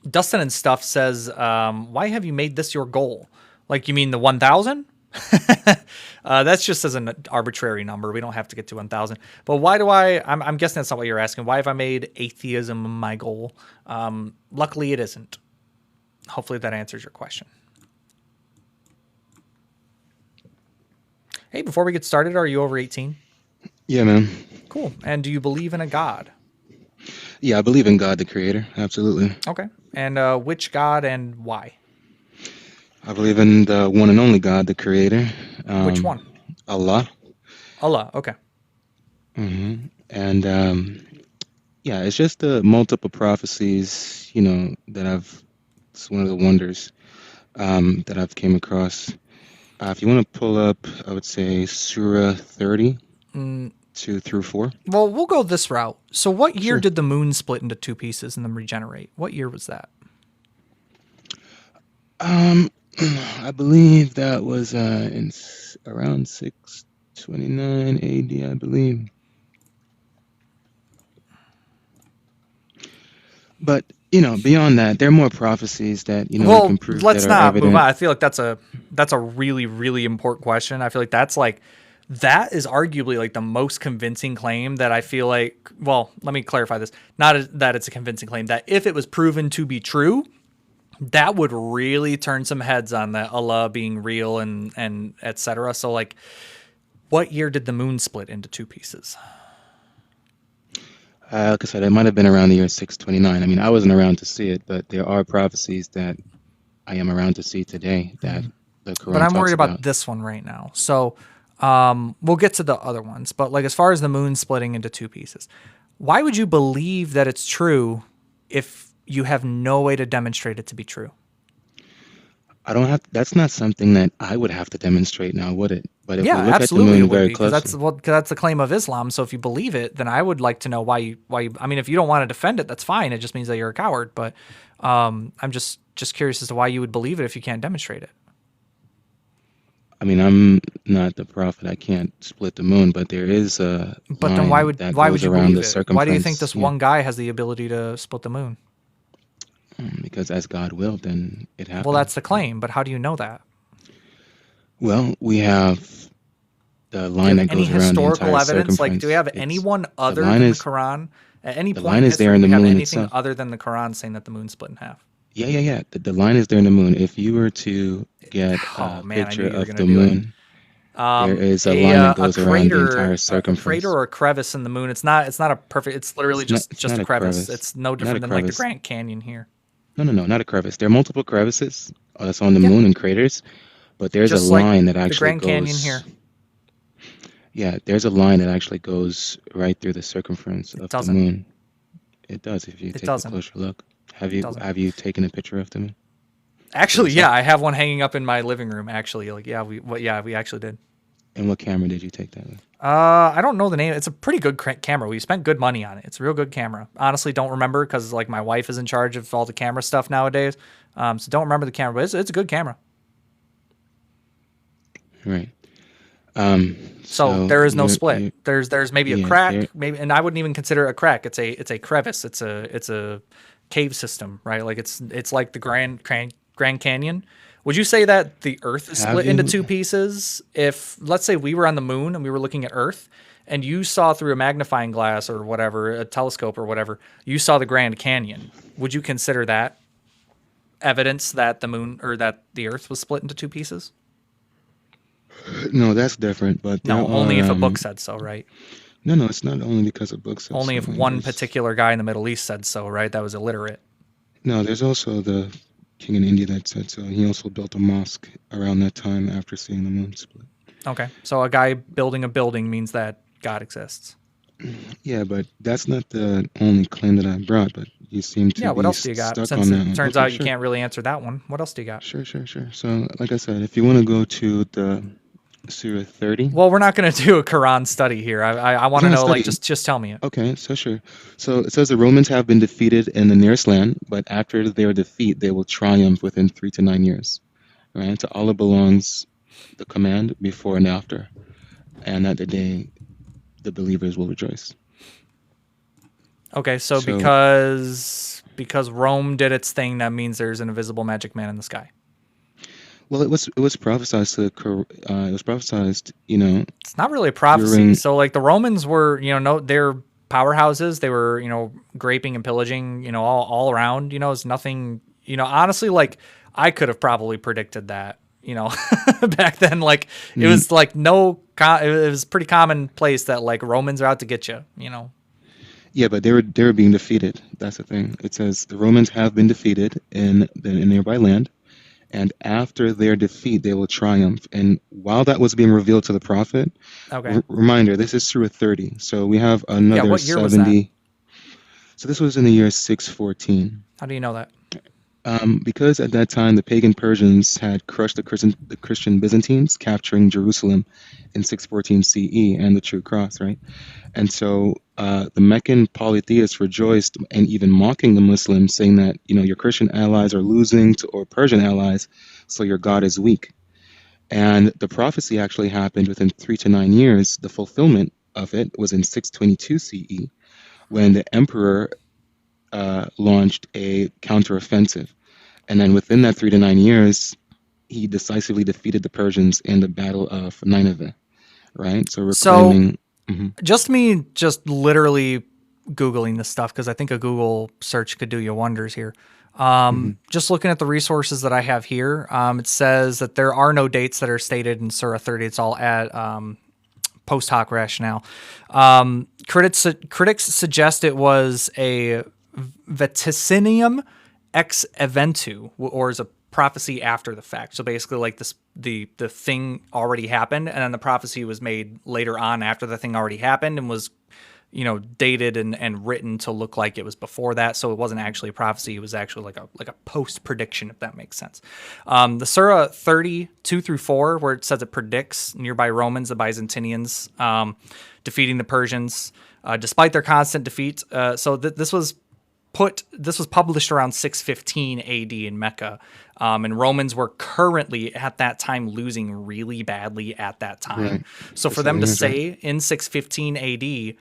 Dustin and Stuff says, why have you made this your goal? Like, you mean the 1,000? That's just as an arbitrary number. We don't have to get to 1,000. But why do I'm guessing that's not what you're asking. Why have I made atheism my goal? Luckily, it isn't. Hopefully that answers your question. Hey, before we get started, are you over 18? Yeah, man. Cool. And do you believe in a God? Yeah, I believe in God, the creator. Absolutely. Okay. And which God and why? I believe in the one and only God, the creator. Which one? Allah. Allah. Okay. Mm-hmm. And yeah, it's just the multiple prophecies, you know, it's one of the wonders that I've came across. If you want to pull up, I would say Surah 30, 2 through 4. Well, we'll go this route. So what year Sure. did the moon split into two pieces and then regenerate? What year was that? I believe that was around 629 AD, I believe. But, you know, beyond that, there are more prophecies that, you know, we can prove let's that are not evident. move on. I feel like that's a really, really important question. I feel like that is arguably like the most convincing claim that I feel like, well, let me clarify this. Not that it's a convincing claim, that if it was proven to be true, that would really turn some heads on that Allah being real and et cetera. So like, what year did the moon split into two pieces? Like I said, it might have been around the year 629. I mean, I wasn't around to see it, but there are prophecies that I am around to see today that the Quran But I'm talks worried about this one right now. So we'll get to the other ones. But like, as far as the moon splitting into two pieces, why would you believe that it's true if you have no way to demonstrate it to be true? That's not something that I would have to demonstrate now, would it? But if we look absolutely at the moon it would very be, because closely, that's the claim of Islam. So if you believe it, then I would like to know why you. I mean, if you don't want to defend it, that's fine. It just means that you're a coward. But I'm just curious as to why you would believe it if you can't demonstrate it. I mean, I'm not the prophet. I can't split the moon, but there is a But then line why would that you goes around believe the it? circumference. Why do you think this Yeah. one guy has the ability to split the moon? Because as God willed, then it happened. Well, that's the claim. But how do you know that? Well, we have the Do you line have that any goes around the historical entire evidence? Like, do we have circumference. anyone other line than is- the Quran? At any the point line in is there history, in do the we have moon anything itself. other than the Quran saying that the moon split in half? Yeah. The line is there in the moon. If you were to get Oh a man, I knew picture you were of gonna the do it. moon, there is a line that goes around the entire A crater circumference. or a crevice in the moon. It's not a perfect. It's literally It's just not a a crevice. crevice. It's no Not a different than like the crevice. Grand Canyon here. No, not a crevice. There are multiple crevices that's on the Yeah, moon and craters, but there's a just like line that the actually Grand Canyon goes. here. Yeah, there's a line that actually goes right through the circumference It of the doesn't. moon. It does if you It take a doesn't. closer look. It doesn't. Have you taken a picture of the moon for Actually, yeah, yourself? I have one hanging up in my living room. Actually, like yeah, we actually did. And what camera did you take that with? I don't know the name. It's a pretty good camera. We spent good money on it. It's a real good camera. Honestly, don't remember because like my wife is in charge of all the camera stuff nowadays. So don't remember the camera, but it's a good camera. Right. So So there is no you're split. There's maybe a yeah, crack, maybe, and I wouldn't even consider it a crack. It's a crevice. It's a cave system, right? Like it's like the Grand Canyon. Would you say that the Earth is have split into you? two pieces? If let's say we were on the moon and we were looking at Earth, and you saw through a magnifying glass or whatever, a telescope or whatever, you saw the Grand Canyon. Would you consider that evidence that the moon or that the Earth was split into two pieces? No, that's different. But there No, only are if a book said so, right? no, it's not only because of books said Only so. if Like one there's particular guy in the Middle East said so, right? That was illiterate. no, there's also the king in India that said so. He also built a mosque around that time after seeing the moon split. Okay, so a guy building a building means that God exists. Yeah, but that's not the only claim that I brought. But you seem Yeah, to what be else do you got? stuck Since on that it one. turns Okay, out you sure. can't really answer that one, what else do you got? Sure. So, like I said, if you want to go to the Surah 30, Well, we're not going to do a Quran study here. I want it's to not a know, like, study. just tell me it. Okay, so sure. So it says the Romans have been defeated in the nearest land, but after their defeat, they will triumph within 3 to 9 years. Right? To Allah belongs the command before and after, and at the day the believers will rejoice. Okay, so So, because Rome did its thing, that means there's an invisible magic man in the sky. well, it was prophesied it was prophesied, It's not really a prophecy. during. So like the Romans were, no, they're powerhouses. They were, graping and pillaging, all around. It's nothing. Honestly, like I could have probably predicted that. Back then, like it Mhm. was like it was pretty commonplace that like Romans are out to get you. Yeah, but they were being defeated. That's the thing. It says the Romans have been defeated in the nearby land, and after their defeat, they will triumph. And while that was being revealed to the prophet, Okay. reminder, this is Surah 30. So we have Yeah. another What year was that? 70. So this was in the year 614. How do you know that? Because at that time the pagan Persians had crushed the Christian Byzantines, capturing Jerusalem in 614 CE and the true cross, right? And so the Meccan polytheists rejoiced and even mocking the Muslims, saying that your Christian allies are losing to or Persian allies, so your God is weak. And the prophecy actually happened within 3 to 9 years. The fulfillment of it was in 622 CE, when the emperor launched a counteroffensive. And then within that 3 to 9 years, he decisively defeated the Persians in the Battle of Nineveh, right? So we're So claiming. Mhm. just literally Googling this stuff because I think a Google search could do you wonders here. Just looking at the resources that I have here, it says that there are no dates that are stated in Surah 30. It's all at post hoc rationale. Critics suggest it was a vaticinium ex eventu, or is a prophecy after the fact. So basically, like this, the thing already happened, and then the prophecy was made later on after the thing already happened, and was dated and written to look like it was before that. So it wasn't actually a prophecy. It was actually like a post prediction, if that makes sense. The Surah 30:2-4, where it says it predicts nearby Romans, the Byzantinians, defeating the Persians, despite their constant defeat. So this was published around 615 AD in Mecca, and Romans were currently at that time losing really badly at that time. Right. So for So them to here's right. say in 615 AD,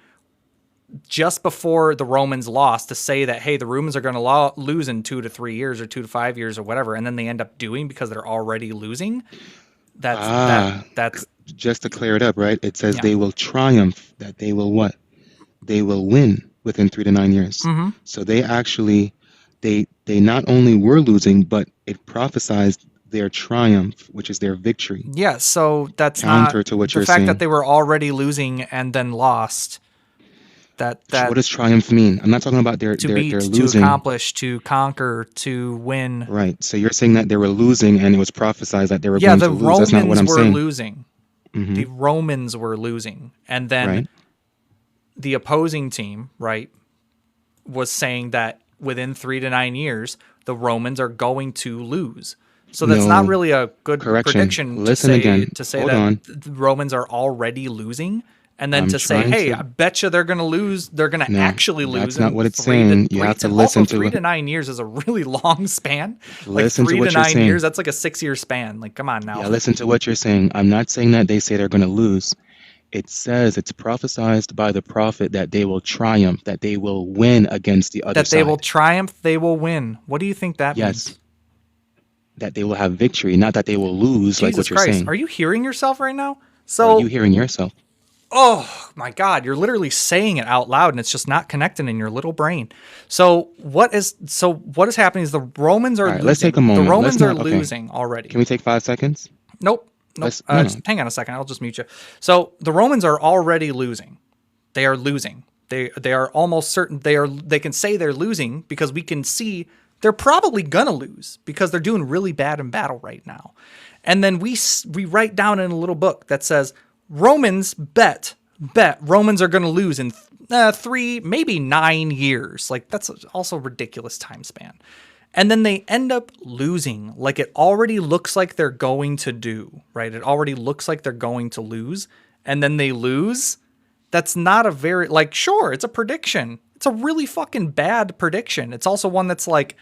just before the Romans lost, to say that, hey, the Romans are going to lose in 2 to 3 years or 2 to 5 years or whatever, and then they end up doing because they're already losing. That's Just to clear it up, right? It says yeah. they will triumph, that they will what? They will win within 3 to 9 years. Mm-hmm. So they actually they not only were losing, but it prophesied their triumph, which is their victory. Yeah, so that's Counter not to what the you're fact saying. that they were already losing and then lost. What That does triumph mean? I'm not talking about to they're beat, to losing. accomplish, to conquer, to win. Right. So you're saying that they were losing and it was prophesied that they were Yeah, going the to lose. That's not what Romans I'm were saying. losing. Hmm. The Romans were losing. And then Right. the opposing team, right, was saying that within 3 to 9 years, the Romans are going to lose. So that's not No. really a good Correction. prediction Listen again. to say Hold that on. the Romans are already losing, and then I'm to say, trying hey, to. I bet you they're going to lose. They're going to No, actually lose that's not in what it's 3 to saying. You 3 have to to listen also to 3 it. to 9 years is a really long span. Like Listen to 3 to what you're 9 saying. years, that's like a 6-year span. Like, come on now. Yeah, listen to what you're saying. I'm not saying that they say they're going to lose. It says it's prophesied by the prophet that they will triumph, that they will win against the other That they will side. triumph, they will win. What do you think that Yes, means? that they will have victory, not that they will lose, like Jesus what you're Christ, saying. are you hearing yourself right now? Are you So, hearing yourself? oh my God, you're literally saying it out loud and it's just not connecting in your little brain. So what is happening is the Romans are All right, let's take a losing. The moment. Let's Romans are not. Okay. losing already. Can we take 5 seconds? Nope. Let's no. Just hang on a second. I'll just mute you. So the Romans are already losing. They are losing. They are almost certain they can say they're losing because we can see they're probably gonna lose because they're doing really bad in battle right now. And then we write down in a little book that says Romans bet Romans are gonna lose in 3, maybe 9 years. Like that's also a ridiculous time span. And then they end up losing, like it already looks like they're going to do, right? It already looks like they're going to lose, and then they lose. That's not a very, like, sure, it's a prediction. It's a really fucking bad prediction. It's also one that's like,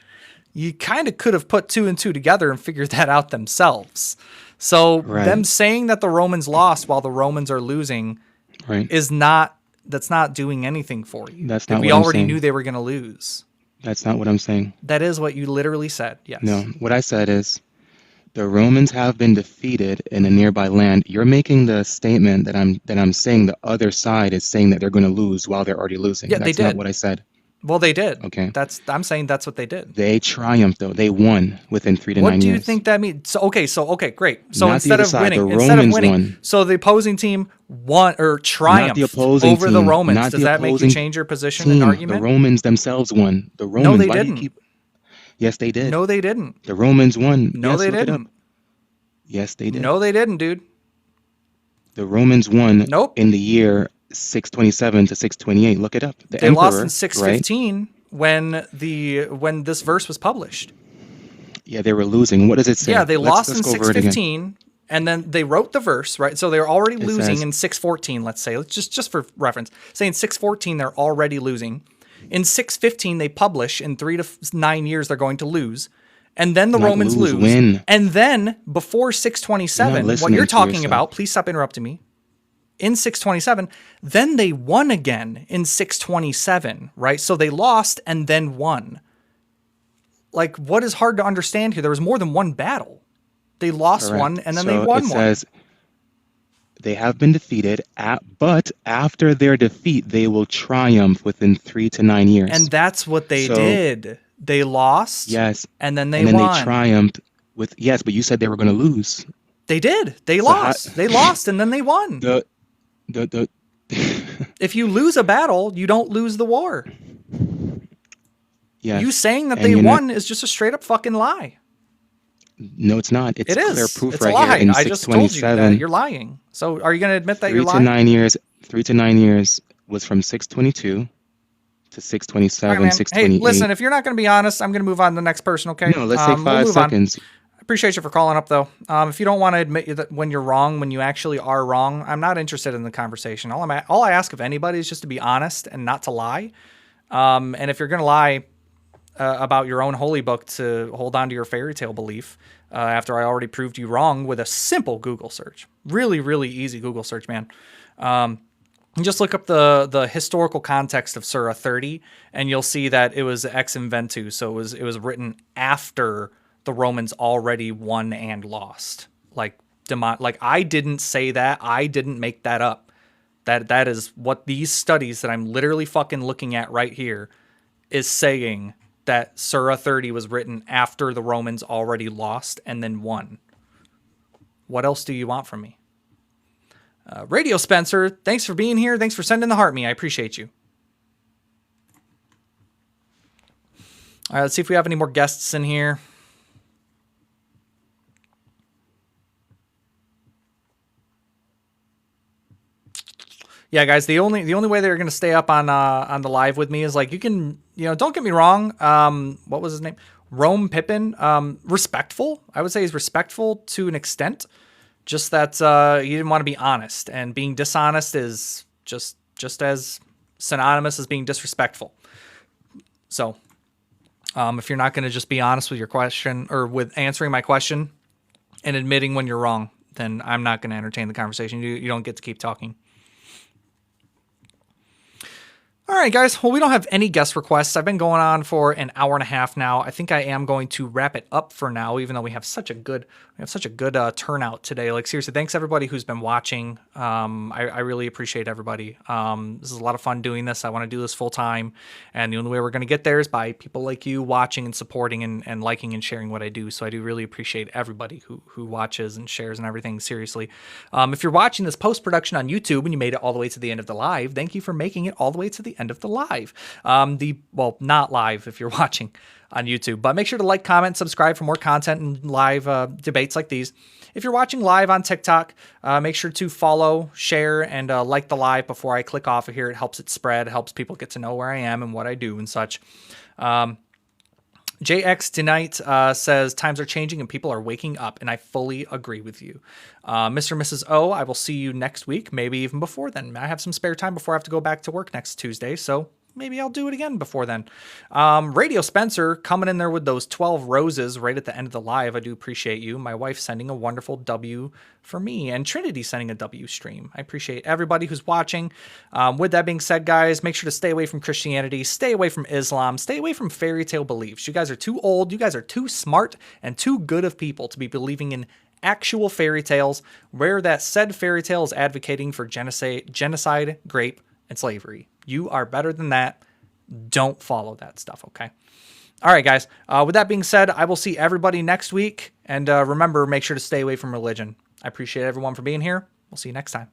you kind of could have put 2 and 2 together and figured that out themselves. So Right. them saying that the Romans lost while the Romans are losing Right. that's not doing anything for you. That's Like, not we what I'm already saying. knew they were going to lose. That's not what I'm saying. That is what you literally said. Yes. No, what I said is the Romans have been defeated in a nearby land. You're making the statement that I'm saying the other side is saying that they're going to lose while they're already losing. Yeah, they That's not did. what I said. Well, they did. Okay. I'm saying that's what they did. They triumphed though. They won within 3 to 9 What years. do you think that means? So okay, great. So Not the instead other of side, winning, the instead of Romans winning, won. so the opposing team won or triumphed opposing over the team, Romans. not Does the that make you opposing change your position and The argument? Romans themselves won. The Romans. No, they Why do you didn't. keep? Yes, they did. No, they didn't. The Romans won. No, Yes, they look it up. didn't. Yes, they did. No, they didn't, dude. The Romans won Nope. in the year 627 to 628. Look it up. The They emperor, lost in right? 615 when this verse was published. Yeah, they were losing. What does it say? Yeah, they lost in let's go over it again. 615, and then they wrote the verse, right? So they were already It losing says- in 614, let's say. Let's just for reference, say in 614 they're already losing. In 615 they publish in 3 to 9 years they're going to lose. And then the Not Romans lose. win. And then before You're 627, not what listening you're to talking yourself. about, please stop interrupting me. In 627, then they won again in 627, right? So they lost and then won. Like, what is hard to understand here? There was more than one battle. They lost Correct. one and then So they won it one. says they have been defeated, but after their defeat, they will triumph within 3 to 9 years. And that's what they So- did. They lost. Yes. And then they and then won. they triumphed with yes, but you said they were going to lose. They did. They So lost. They lost and then they won. The If you lose a battle, you don't lose the war. yes. You saying that And they you're won not- is just a straight up fucking lie. No, it's not. It's It is. clear proof It's right a lie. here in I just told you that 627. you're lying. So are you going to admit that 3 you're to lying? 9 years. 3 to 9 years was from 622 to 627, All right, man. Hey, 628. listen, if you're not going to be honest, I'm going to move on to the next person, okay? No, let's take We'll 5 move on. seconds. I appreciate you for calling up, though. If you don't want to admit that when you're wrong, when you actually are wrong, I'm not interested in the conversation. All I ask of anybody is just to be honest and not to lie. And if you're going to lie about your own holy book to hold on to your fairy tale belief, after I already proved you wrong with a simple Google search, really, really easy Google search, man. And just look up the historical context of Surah 30, and you'll see that it was ex inventu, so it was written after the Romans already won and lost. Like I didn't say that, I didn't make that up. That is what these studies that I'm literally fucking looking at right here is saying that Surah 30 was written after the Romans already lost and then won. What else do you want from me? Radio Spencer, thanks for being here. Thanks for sending the heart me. I appreciate you. All right, let's see if we have any more guests in here. Yeah, guys, the only way they're gonna stay up on the live with me is like, you can, don't get me wrong. What was his name? Rome Pippin. Respectful. I would say he's respectful to an extent. Just that he didn't want to be honest, and being dishonest is just as synonymous as being disrespectful. So, if you're not going to just be honest with your question or with answering my question and admitting when you're wrong, then I'm not going to entertain the conversation. You don't get to keep talking. All right, guys. Well, we don't have any guest requests. I've been going on for an hour and a half now. I think I am going to wrap it up for now, even though we have such a good turnout today. Like, seriously, thanks everybody who's been watching. I really appreciate everybody. This is a lot of fun doing this. I want to do this full time, and the only way we're going to get there is by people like you watching and supporting and liking and sharing what I do. So I do really appreciate everybody who watches and shares and everything. Seriously, if you're watching this post production on YouTube and you made it all the way to the end of the live, thank you for making it all the way to the end of the live. Not live if you're watching on YouTube, but make sure to like, comment, subscribe for more content and live debates like these. If you're watching live on TikTok, make sure to follow, share, and like the live before I click off of here. It helps it spread, helps people get to know where I am and what I do and such. JX Tonight says, times are changing and people are waking up, and I fully agree with you. Mr. and Mrs. O, I will see you next week, maybe even before then. I have some spare time before I have to go back to work next Tuesday, so maybe I'll do it again before then. Radio Spencer coming in there with those 12 roses right at the end of the live. I do appreciate you. My wife sending a wonderful W for me, and Trinity sending a W stream. I appreciate everybody who's watching. With that being said, guys, make sure to stay away from Christianity, stay away from Islam, stay away from fairy tale beliefs. You guys are too old, you guys are too smart, and too good of people to be believing in actual fairy tales where that said fairy tale is advocating for genocide, rape, and slavery. You are better than that. Don't follow that stuff, okay? All right, guys. With that being said, I will see everybody next week. And remember, make sure to stay away from religion. I appreciate everyone for being here. We'll see you next time.